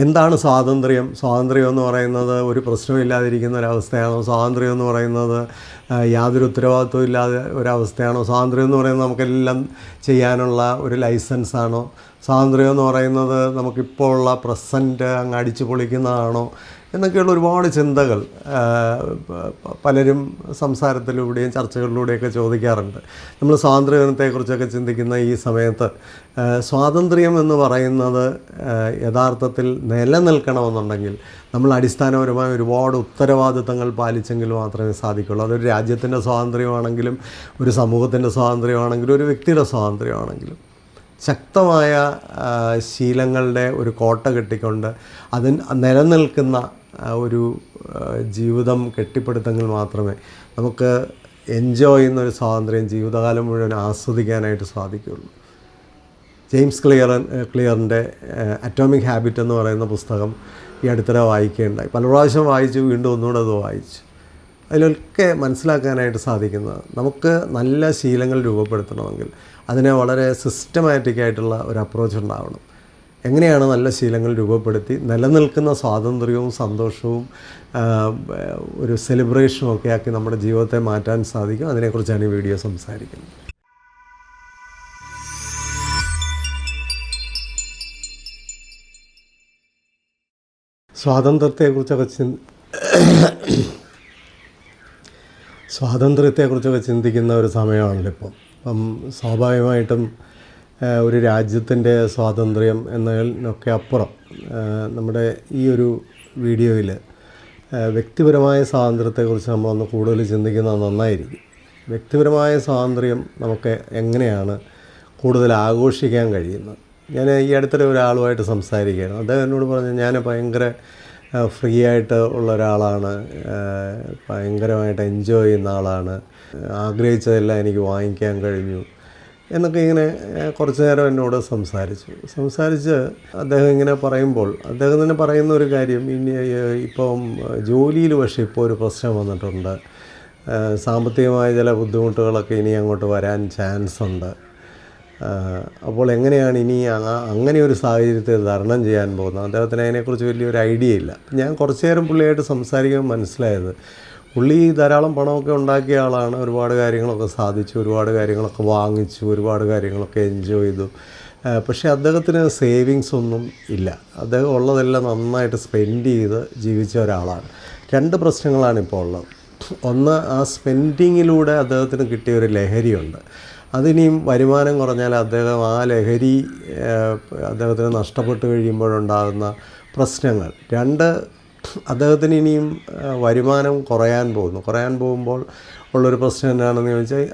എന്താണ് സ്വാതന്ത്ര്യം? സ്വാതന്ത്ര്യം എന്ന് പറയുന്നത് ഒരു പ്രശ്നമില്ലാതിരിക്കുന്ന ഒരവസ്ഥയാണോ? സ്വാതന്ത്ര്യം എന്ന് പറയുന്നത് യാതൊരു ഉത്തരവാദിത്വവും ഇല്ലാതെ ഒരവസ്ഥയാണോ? സ്വാതന്ത്ര്യം എന്ന് പറയുന്നത് നമുക്കെല്ലാം ചെയ്യാനുള്ള ഒരു ലൈസൻസാണോ? സ്വാതന്ത്ര്യം എന്ന് പറയുന്നത് നമുക്കിപ്പോൾ ഉള്ള പ്രസൻറ്റ് അങ്ങ് അടിച്ചു പൊളിക്കുന്നതാണോ എന്നൊക്കെയുള്ള ഒരുപാട് ചിന്തകൾ പലരും സംസാരത്തിലൂടെയും ചർച്ചകളിലൂടെയൊക്കെ ചോദിക്കാറുണ്ട്. നമ്മൾ സ്വാതന്ത്ര്യത്തെക്കുറിച്ചൊക്കെ ചിന്തിക്കുന്ന ഈ സമയത്ത് സ്വാതന്ത്ര്യം എന്ന് പറയുന്നത് യഥാർത്ഥത്തിൽ നിലനിൽക്കണമെന്നുണ്ടെങ്കിൽ നമ്മൾ അടിസ്ഥാനപരമായ ഒരുപാട് ഉത്തരവാദിത്തങ്ങൾ പാലിച്ചെങ്കിൽ മാത്രമേ സാധിക്കുള്ളൂ. അതൊരു രാജ്യത്തിൻ്റെ സ്വാതന്ത്ര്യമാണെങ്കിലും ഒരു സമൂഹത്തിൻ്റെ സ്വാതന്ത്ര്യമാണെങ്കിലും ഒരു വ്യക്തിയുടെ സ്വാതന്ത്ര്യമാണെങ്കിലും ശക്തമായ ശീലങ്ങളുടെ ഒരു കോട്ട കെട്ടിക്കൊണ്ട് നിലനിൽക്കുന്ന ഒരു ജീവിതം കെട്ടിപ്പടുത്തെങ്കിൽ മാത്രമേ നമുക്ക് എൻജോയ് ചെയ്യുന്നൊരു സ്വാതന്ത്ര്യം ജീവിതകാലം മുഴുവൻ ആസ്വദിക്കാനായിട്ട് സാധിക്കുകയുള്ളൂ. ജെയിംസ് ക്ലിയറിൻ്റെ അറ്റോമിക് ഹാബിറ്റ് എന്ന് പറയുന്ന പുസ്തകം ഈ അടുത്തിടെ വായിക്കുകയുണ്ടായി. പല പ്രാവശ്യം വായിച്ചു, വീണ്ടും ഒന്നുകൂടെ അത് വായിച്ചു. അതിലൊക്കെ മനസ്സിലാക്കാനായിട്ട് സാധിക്കുന്നത് നമുക്ക് നല്ല ശീലങ്ങൾ രൂപപ്പെടുത്തണമെങ്കിൽ അതിനെ വളരെ സിസ്റ്റമാറ്റിക്കായിട്ടുള്ള ഒരു അപ്രോച്ച് ഉണ്ടാവണം. എങ്ങനെയാണ് നല്ല ശീലങ്ങൾ രൂപപ്പെടുത്തി നിലനിൽക്കുന്ന സ്വാതന്ത്ര്യവും സന്തോഷവും ഒരു സെലിബ്രേഷനും ഒക്കെ ആക്കി നമ്മുടെ ജീവിതത്തെ മാറ്റാൻ സാധിക്കും? അതിനെക്കുറിച്ചാണ് ഈ വീഡിയോ സംസാരിക്കുന്നത്. സ്വാതന്ത്ര്യത്തെക്കുറിച്ചൊക്കെ ചിന്തിക്കുന്ന ഒരു സമയമാണല്ലോ ഇപ്പം. സ്വാഭാവികമായിട്ടും ഒരു രാജ്യത്തിൻ്റെ സ്വാതന്ത്ര്യം എന്നതിനൊക്കെ അപ്പുറം നമ്മുടെ ഈ ഒരു വീഡിയോയിൽ വ്യക്തിപരമായ സ്വാതന്ത്ര്യത്തെക്കുറിച്ച് നമ്മളൊന്ന് കൂടുതൽ ചിന്തിക്കുന്നത് നന്നായിരിക്കും. വ്യക്തിപരമായ സ്വാതന്ത്ര്യം നമുക്ക് എങ്ങനെയാണ് കൂടുതൽ ആഘോഷിക്കാൻ കഴിയുന്നത്? ഞാൻ ഈ അടുത്തിടെ ഒരാളുമായിട്ട് സംസാരിക്കുകയാണ്. അദ്ദേഹം എന്നോട് പറഞ്ഞു, ഞാൻ ഭയങ്കര ഫ്രീ ആയിട്ട് ഉള്ള ഒരാളാണ്, ഭയങ്കരമായിട്ട് എൻജോയ് ചെയ്യുന്ന ആളാണ്, ആഗ്രഹിച്ചതെല്ലാം എനിക്ക് വാങ്ങിക്കാൻ കഴിഞ്ഞു എന്നൊക്കെ ഇങ്ങനെ കുറച്ച് നേരം എന്നോട് സംസാരിച്ച് അദ്ദേഹം ഇങ്ങനെ പറയുമ്പോൾ അദ്ദേഹം തന്നെ പറയുന്ന ഒരു കാര്യം, ഇപ്പം ജോലിയിൽ പക്ഷേ ഇപ്പോൾ ഒരു പ്രശ്നം വന്നിട്ടുണ്ട്, സാമ്പത്തികമായ ചില ബുദ്ധിമുട്ടുകളൊക്കെ ഇനി അങ്ങോട്ട് വരാൻ ചാൻസ് ഉണ്ട്. അപ്പോൾ എങ്ങനെയാണ് ഇനി അങ്ങനെ ഒരു സാഹചര്യത്തെ തരണം ചെയ്യാൻ പോകുന്നത്? അദ്ദേഹത്തിന് അതിനെക്കുറിച്ച് വലിയൊരു ഐഡിയ ഇല്ല. ഞാൻ കുറച്ച് നേരം പുള്ളിയായിട്ട് സംസാരിക്കുമ്പോൾ മനസ്സിലായത്, പുള്ളി ധാരാളം പണമൊക്കെ ഉണ്ടാക്കിയ ആളാണ്, ഒരുപാട് കാര്യങ്ങളൊക്കെ സാധിച്ചു, ഒരുപാട് കാര്യങ്ങളൊക്കെ വാങ്ങിച്ചു, ഒരുപാട് കാര്യങ്ങളൊക്കെ എൻജോയ് ചെയ്തു. പക്ഷേ അദ്ദേഹത്തിന് സേവിങ്സ് ഒന്നും ഇല്ല. അദ്ദേഹം ഉള്ളതെല്ലാം നന്നായിട്ട് സ്പെൻഡ് ചെയ്ത് ജീവിച്ച ഒരാളാണ്. രണ്ട് പ്രശ്നങ്ങളാണ് ഇപ്പോൾ ഉള്ളത്. ഒന്ന്, ആ സ്പെൻഡിങ്ങിലൂടെ അദ്ദേഹത്തിന് കിട്ടിയ ഒരു ലഹരിയുണ്ട്. അതിനിയും വരുമാനം കുറഞ്ഞാൽ അദ്ദേഹം ആ ലഹരി അദ്ദേഹത്തിന് നഷ്ടപ്പെട്ട് കഴിയുമ്പോഴുണ്ടാകുന്ന പ്രശ്നങ്ങൾ. രണ്ട്, അദ്ദേഹത്തിന് ഇനിയും വരുമാനം കുറയാൻ പോകുമ്പോൾ ഉള്ളൊരു പ്രശ്നം എന്താണെന്ന് ചോദിച്ചാൽ,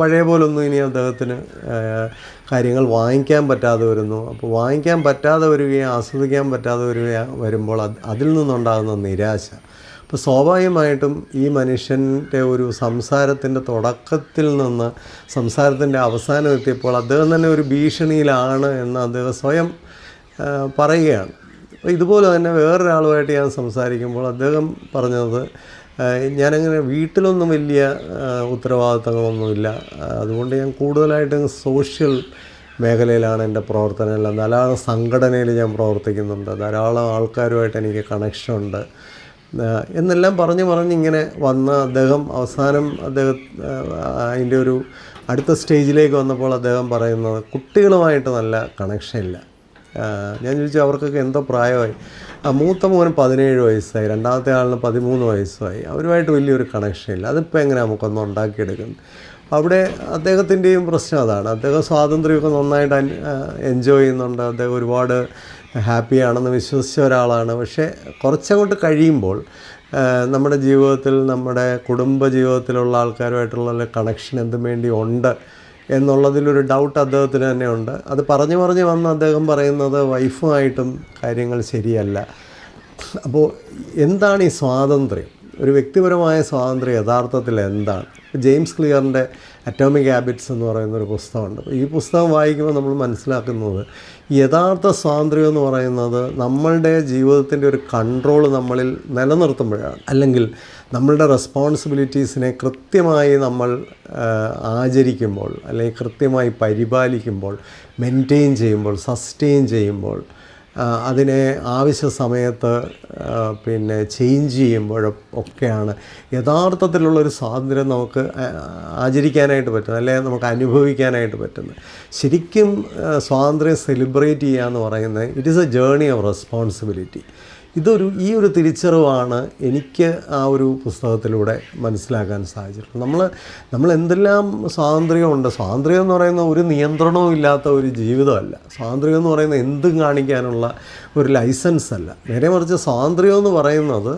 പഴയ പോലൊന്നും ഇനി അദ്ദേഹത്തിന് കാര്യങ്ങൾ വാങ്ങിക്കാൻ പറ്റാതെ വരുന്നു. അപ്പോൾ വാങ്ങിക്കാൻ പറ്റാതെ വരികയും ആസ്വദിക്കാൻ പറ്റാതെ വരുമ്പോൾ അതിൽ നിന്നുണ്ടാകുന്ന നിരാശ. അപ്പോൾ സ്വാഭാവികമായിട്ടും ഈ മനുഷ്യൻ്റെ ഒരു സംസാരത്തിൻ്റെ തുടക്കത്തിൽ നിന്ന് സംസാരത്തിൻ്റെ അവസാനം എത്തിയപ്പോൾ അദ്ദേഹം തന്നെ ഒരു ഭീഷണിയിലാണ് എന്ന് അദ്ദേഹം സ്വയം പറയുകയാണ്. അപ്പോൾ ഇതുപോലെ തന്നെ വേറൊരാളുമായിട്ട് ഞാൻ സംസാരിക്കുമ്പോൾ അദ്ദേഹം പറഞ്ഞത്, ഞാനങ്ങനെ വീട്ടിലൊന്നും വലിയ ഉത്തരവാദിത്തങ്ങളൊന്നുമില്ല, അതുകൊണ്ട് ഞാൻ കൂടുതലായിട്ട് സോഷ്യൽ മേഖലയിലാണ് എൻ്റെ പ്രവർത്തനമെല്ലാം, ധാരാളം സംഘടനയിൽ ഞാൻ പ്രവർത്തിക്കുന്നുണ്ട്, ധാരാളം ആൾക്കാരുമായിട്ട് എനിക്ക് കണക്ഷനുണ്ട് എന്നെല്ലാം പറഞ്ഞിങ്ങനെ വന്ന അദ്ദേഹം അവസാനം അതിൻ്റെ ഒരു അടുത്ത സ്റ്റേജിലേക്ക് വന്നപ്പോൾ അദ്ദേഹം പറയുന്നത്, കുട്ടികളുമായിട്ട് നല്ല കണക്ഷനില്ല. ഞാൻ ചോദിച്ചു, അവർക്കൊക്കെ എന്തോ പ്രായമായി? മൂത്ത മോന് 17 വയസ്സായി, രണ്ടാമത്തെ ആളിന് 13 വയസ്സായി, അവരുമായിട്ട് വലിയൊരു കണക്ഷനില്ല. അതിപ്പോൾ എങ്ങനെ നമുക്കൊന്ന് ഉണ്ടാക്കിയെടുക്കുന്നത്? അവിടെ അദ്ദേഹത്തിൻ്റെയും പ്രശ്നം അതാണ്. അദ്ദേഹം സ്വാതന്ത്ര്യമൊക്കെ നന്നായിട്ട് എൻജോയ് ചെയ്യുന്നുണ്ട്, അദ്ദേഹം ഒരുപാട് ഹാപ്പിയാണെന്ന് വിശ്വസിച്ച ഒരാളാണ്. പക്ഷേ കുറച്ചങ്ങോട്ട് കഴിയുമ്പോൾ നമ്മുടെ ജീവിതത്തിൽ, നമ്മുടെ കുടുംബ ജീവിതത്തിലുള്ള ആൾക്കാരുമായിട്ടുള്ള കണക്ഷൻ എന്തും വേണ്ടി ഉണ്ട് എന്നുള്ളതിലൊരു ഡൗട്ട് അദ്ദേഹത്തിന് തന്നെ ഉണ്ട്. അത് പറഞ്ഞ് വന്ന് അദ്ദേഹം പറയുന്നത് വൈഫുമായിട്ടും കാര്യങ്ങൾ ശരിയല്ല. അപ്പോൾ എന്താണ് ഈ സ്വാതന്ത്ര്യം? ഒരു വ്യക്തിപരമായ സ്വാതന്ത്ര്യം യഥാർത്ഥത്തിൽ എന്താണ്? ജെയിംസ് ക്ലിയറിൻ്റെ അറ്റോമിക് ഹാബിറ്റ്സ് എന്ന് പറയുന്നൊരു പുസ്തകമുണ്ട്. ഈ പുസ്തകം വായിക്കുമ്പോൾ നമ്മൾ മനസ്സിലാക്കുന്നത്, യഥാർത്ഥ സ്വാതന്ത്ര്യം എന്ന് പറയുന്നത് നമ്മളുടെ ജീവിതത്തിൻ്റെ ഒരു കൺട്രോൾ നമ്മളിൽ നിലനിർത്തുമ്പോഴാണ്. അല്ലെങ്കിൽ നമ്മളുടെ റെസ്പോൺസിബിലിറ്റീസിനെ കൃത്യമായി നമ്മൾ ആചരിക്കുമ്പോൾ, അല്ലെങ്കിൽ കൃത്യമായി പരിപാലിക്കുമ്പോൾ, മെയിൻറ്റെയിൻ ചെയ്യുമ്പോൾ, സസ്റ്റെയിൻ ചെയ്യുമ്പോൾ, അതിനെ ആവശ്യ സമയത്ത് പിന്നെ ചേഞ്ച് ചെയ്യുമ്പോഴും ഒക്കെയാണ് യഥാർത്ഥത്തിലുള്ളൊരു സ്വാതന്ത്ര്യം നമുക്ക് ആചരിക്കാനായിട്ട് പറ്റുന്നത്, അല്ലെങ്കിൽ നമുക്ക് അനുഭവിക്കാനായിട്ട് പറ്റുന്നത്. ശരിക്കും സ്വാതന്ത്ര്യം സെലിബ്രേറ്റ് ചെയ്യുക എന്ന് പറയുന്നത് it is A journey of responsibility. ഈ ഒരു തിരിച്ചറിവാണ് എനിക്ക് ആ ഒരു പുസ്തകത്തിലൂടെ മനസ്സിലാക്കാൻ സാധിച്ചിട്ടുള്ളത്. നമ്മൾ എന്തെല്ലാം സ്വാതന്ത്ര്യമുണ്ട്. സ്വാതന്ത്ര്യം എന്ന് പറയുന്ന ഒരു നിയന്ത്രണവും ഇല്ലാത്ത ഒരു ജീവിതമല്ല. സ്വാതന്ത്ര്യം എന്ന് പറയുന്നത് എന്തും കാണിക്കാനുള്ള ഒരു ലൈസൻസ് അല്ല. നേരെ മറിച്ച് സ്വാതന്ത്ര്യം എന്ന് പറയുന്നത്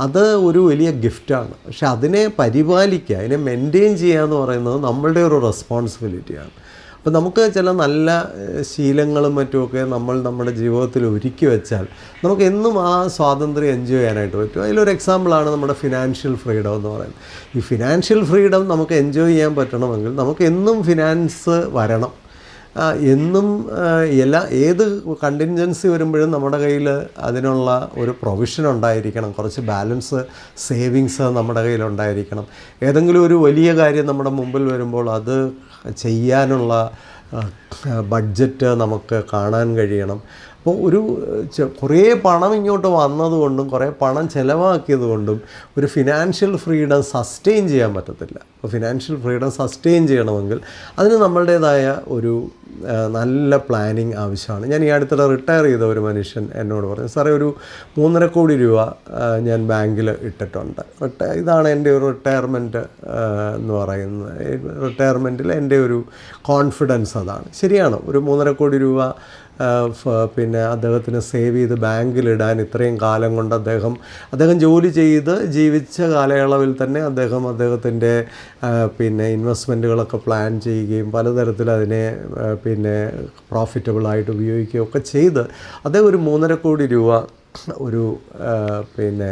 അത് ഒരു വലിയ ഗിഫ്റ്റാണ്. പക്ഷെ അതിനെ പരിപാലിക്കുക, അതിനെ മെയിൻറ്റെയിൻ ചെയ്യുക എന്ന് പറയുന്നത് നമ്മളുടെ ഒരു റെസ്പോൺസിബിലിറ്റിയാണ്. അപ്പോൾ നമുക്ക് ചില നല്ല ശീലങ്ങളും മറ്റുമൊക്കെ നമ്മുടെ ജീവിതത്തിൽ ഒരുക്കി വെച്ചാൽ നമുക്ക് എന്നും ആ സ്വാതന്ത്ര്യം എൻജോയ് ചെയ്യാനായിട്ട് പറ്റും. അതിലൊരു എക്സാമ്പിളാണ് നമ്മുടെ ഫിനാൻഷ്യൽ ഫ്രീഡം എന്ന് പറയുന്നത്. ഈ ഫിനാൻഷ്യൽ ഫ്രീഡം നമുക്ക് എൻജോയ് ചെയ്യാൻ പറ്റണമെങ്കിൽ നമുക്ക് എന്നും ഫിനാൻസ് വരണം. എന്നും ഏത് കണ്ടിൻജൻസി വരുമ്പോഴും നമ്മുടെ കയ്യിൽ അതിനുള്ള ഒരു പ്രൊവിഷൻ ഉണ്ടായിരിക്കണം. കുറച്ച് ബാലൻസ് സേവിങ്സ് നമ്മുടെ കയ്യിലുണ്ടായിരിക്കണം. ഏതെങ്കിലും ഒരു വലിയ കാര്യം നമ്മുടെ മുമ്പിൽ വരുമ്പോൾ അത് ചെയ്യാനുള്ള ബഡ്ജറ്റ് നമുക്ക് കാണാൻ കഴിയണം. അപ്പോൾ കുറേ പണം ഇങ്ങോട്ട് വന്നതുകൊണ്ടും കുറേ പണം ചിലവാക്കിയത് കൊണ്ടും ഒരു ഫിനാൻഷ്യൽ ഫ്രീഡം സസ്റ്റെയിൻ ചെയ്യാൻ പറ്റത്തില്ല. അപ്പോൾ ഫിനാൻഷ്യൽ ഫ്രീഡം സസ്റ്റെയിൻ ചെയ്യണമെങ്കിൽ അതിന് നമ്മളുടേതായ ഒരു നല്ല പ്ലാനിങ് ആവശ്യമാണ്. ഞാൻ ഈ അടുത്തിടെ റിട്ടയർ ചെയ്ത ഒരു മനുഷ്യൻ എന്നോട് പറഞ്ഞു, സാറേ ഒരു 3.5 കോടി രൂപ ഞാൻ ബാങ്കിൽ ഇട്ടിട്ടുണ്ട്. ഇതാണ് എൻ്റെ ഒരു റിട്ടയർമെൻറ്റ് എന്ന് പറയുന്നത്. റിട്ടയർമെൻറ്റിൽ എൻ്റെ ഒരു കോൺഫിഡൻസ് അതാണ്. ശരിയാണ്, ഒരു 3.5 കോടി രൂപ പിന്നെ അദ്ദേഹത്തിന് സേവ് ചെയ്ത് ബാങ്കിലിടാൻ ഇത്രയും കാലം കൊണ്ട് അദ്ദേഹം ജോലി ചെയ്ത് ജീവിച്ച കാലയളവിൽ തന്നെ അദ്ദേഹത്തിൻ്റെ പിന്നെ ഇൻവെസ്റ്റ്മെൻറ്റുകളൊക്കെ പ്ലാൻ ചെയ്യുകയും പലതരത്തിൽ അതിനെ പിന്നെ പ്രോഫിറ്റബിളായിട്ട് ഉപയോഗിക്കുകയും ഒക്കെ ചെയ്ത് അദ്ദേഹം ഒരു 3.5 കോടി രൂപ ഒരു പിന്നെ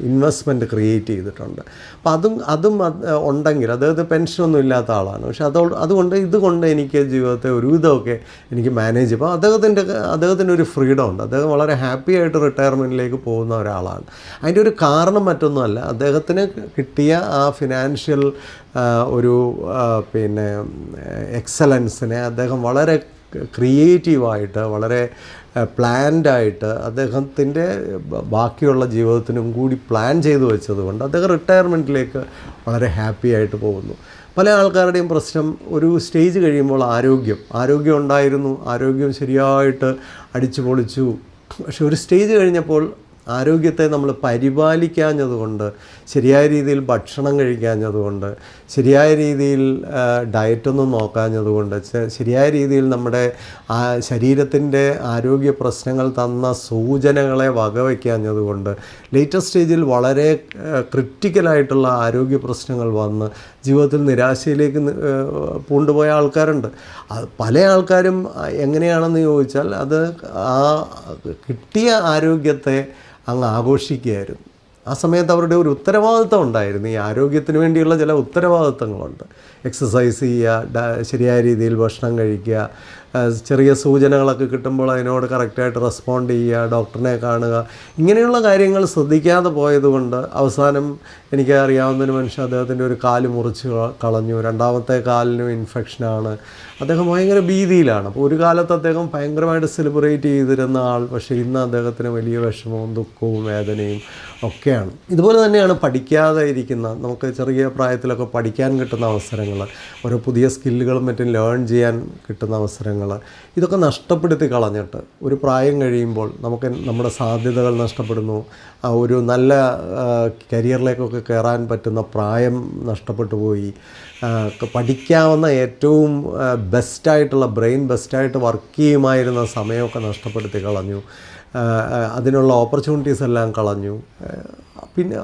ഇൻവെസ്റ്റ്മെൻറ്റ് ക്രിയേറ്റ് ചെയ്തിട്ടുണ്ട്. അപ്പം അതും ഉണ്ടെങ്കിൽ അദ്ദേഹത്തിന് പെൻഷനൊന്നും ഇല്ലാത്ത ആളാണ്. പക്ഷെ ഇതുകൊണ്ട് എനിക്ക് ജീവിതത്തെ ഒരുവിധമൊക്കെ എനിക്ക് മാനേജ് ചെയ്യും. അപ്പോൾ അദ്ദേഹത്തിൻ്റെ ഒരു ഫ്രീഡം ഉണ്ട്. അദ്ദേഹം വളരെ ഹാപ്പി ആയിട്ട് റിട്ടയർമെൻറ്റിലേക്ക് പോകുന്ന ഒരാളാണ്. അതിൻ്റെ ഒരു കാരണം മറ്റൊന്നുമല്ല, അദ്ദേഹത്തിന് കിട്ടിയ ആ ഫിനാൻഷ്യൽ ഒരു പിന്നെ എക്സലൻസിനെ അദ്ദേഹം വളരെ ക്രിയേറ്റീവായിട്ട് വളരെ പ്ലാൻഡായിട്ട് അദ്ദേഹത്തിൻ്റെ ബാക്കിയുള്ള ജീവിതത്തിനും കൂടി പ്ലാൻ ചെയ്തു വെച്ചതുകൊണ്ട് അദ്ദേഹം റിട്ടയർമെൻറ്റിലേക്ക് വളരെ ഹാപ്പി ആയിട്ട് പോകുന്നു. പല ആൾക്കാരുടെയും പ്രശ്നം ഒരു സ്റ്റേജ് കഴിയുമ്പോൾ ആരോഗ്യം ഉണ്ടായിരുന്നു, ആരോഗ്യം ശരിയായിട്ട് അടിച്ചു പൊളിച്ചു. പക്ഷെ ഒരു സ്റ്റേജ് കഴിഞ്ഞപ്പോൾ ആരോഗ്യത്തെ നമ്മൾ പരിപാലിക്കാഞ്ഞതുകൊണ്ട്, ശരിയായ രീതിയിൽ ഭക്ഷണം കഴിക്കാഞ്ഞതുകൊണ്ട്, ശരിയായ രീതിയിൽ ഡയറ്റൊന്നും നോക്കാഞ്ഞതുകൊണ്ട്, ശരിയായ രീതിയിൽ നമ്മുടെ ശരീരത്തിൻ്റെ ആരോഗ്യ പ്രശ്നങ്ങൾ തന്ന സൂചനകളെ വകവയ്ക്കാഞ്ഞതുകൊണ്ട് ലേറ്റസ്റ്റ് സ്റ്റേജിൽ വളരെ ക്രിട്ടിക്കലായിട്ടുള്ള ആരോഗ്യ പ്രശ്നങ്ങൾ വന്ന് ജീവിതത്തിൽ നിരാശയിലേക്ക് പൂണ്ടുപോയ ആൾക്കാരുണ്ട്. പല ആൾക്കാരും എങ്ങനെയാണെന്ന് ചോദിച്ചാൽ അത് ആ കിട്ടിയ ആരോഗ്യത്തെ അങ്ങ് ആഘോഷിക്കുകയായിരുന്നു. ആ സമയത്ത് അവരുടെ ഒരു ഉത്തരവാദിത്വം ഉണ്ടായിരുന്നു. ഈ ആരോഗ്യത്തിന് വേണ്ടിയുള്ള ചില ഉത്തരവാദിത്വങ്ങളുണ്ട്. എക്സസൈസ് ചെയ്യുക, ശരിയായ രീതിയിൽ ഭക്ഷണം കഴിക്കുക, ചെറിയ സൂചനകളൊക്കെ കിട്ടുമ്പോൾ അതിനോട് കറക്റ്റായിട്ട് റെസ്പോണ്ട് ചെയ്യുക, ഡോക്ടറിനെ കാണുക, ഇങ്ങനെയുള്ള കാര്യങ്ങൾ ശ്രദ്ധിക്കാതെ പോയതുകൊണ്ട് അവസാനം എനിക്ക് അറിയാവുന്നൊരു മനുഷ്യൻ അദ്ദേഹത്തിൻ്റെ ഒരു കാല് മുറിച്ച് കളഞ്ഞു. രണ്ടാമത്തെ കാലിനും ഇൻഫെക്ഷനാണ്. അദ്ദേഹം ഭയങ്കര ഭീതിയിലാണ്. അപ്പോൾ ഒരു കാലത്ത് അദ്ദേഹം ഭയങ്കരമായിട്ട് സെലിബ്രേറ്റ് ചെയ്തിരുന്ന ആൾ, പക്ഷേ ഇന്ന് അദ്ദേഹത്തിന് വലിയ വിഷമവും ദുഃഖവും വേദനയും ഒക്കെയാണ്. ഇതുപോലെ തന്നെയാണ് പഠിക്കാതെ ഇരിക്കുന്ന, നമുക്ക് ചെറിയ പ്രായത്തിലൊക്കെ പഠിക്കാൻ കിട്ടുന്ന അവസരങ്ങൾ, ഓരോ പുതിയ സ്കില്ലുകളും മറ്റും ലേൺ ചെയ്യാൻ കിട്ടുന്ന അവസരങ്ങൾ, ഇതൊക്കെ നഷ്ടപ്പെടുത്തി കളഞ്ഞിട്ട് ഒരു പ്രായം കഴിയുമ്പോൾ നമ്മുടെ സാധ്യതകൾ നഷ്ടപ്പെടുന്നു. ഒരു നല്ല കരിയറിലേക്കൊക്കെ കയറാൻ പറ്റുന്ന പ്രായം നഷ്ടപ്പെട്ടു പോയി. പഠിക്കാവുന്ന ഏറ്റവും ബെസ്റ്റായിട്ടുള്ള ബെസ്റ്റായിട്ട് വർക്ക് ചെയ്യുമായിരുന്ന സമയമൊക്കെ നഷ്ടപ്പെടുത്തി കളഞ്ഞു. അതിനുള്ള ഓപ്പർച്യൂണിറ്റീസ് എല്ലാം കളഞ്ഞു. പിന്നെ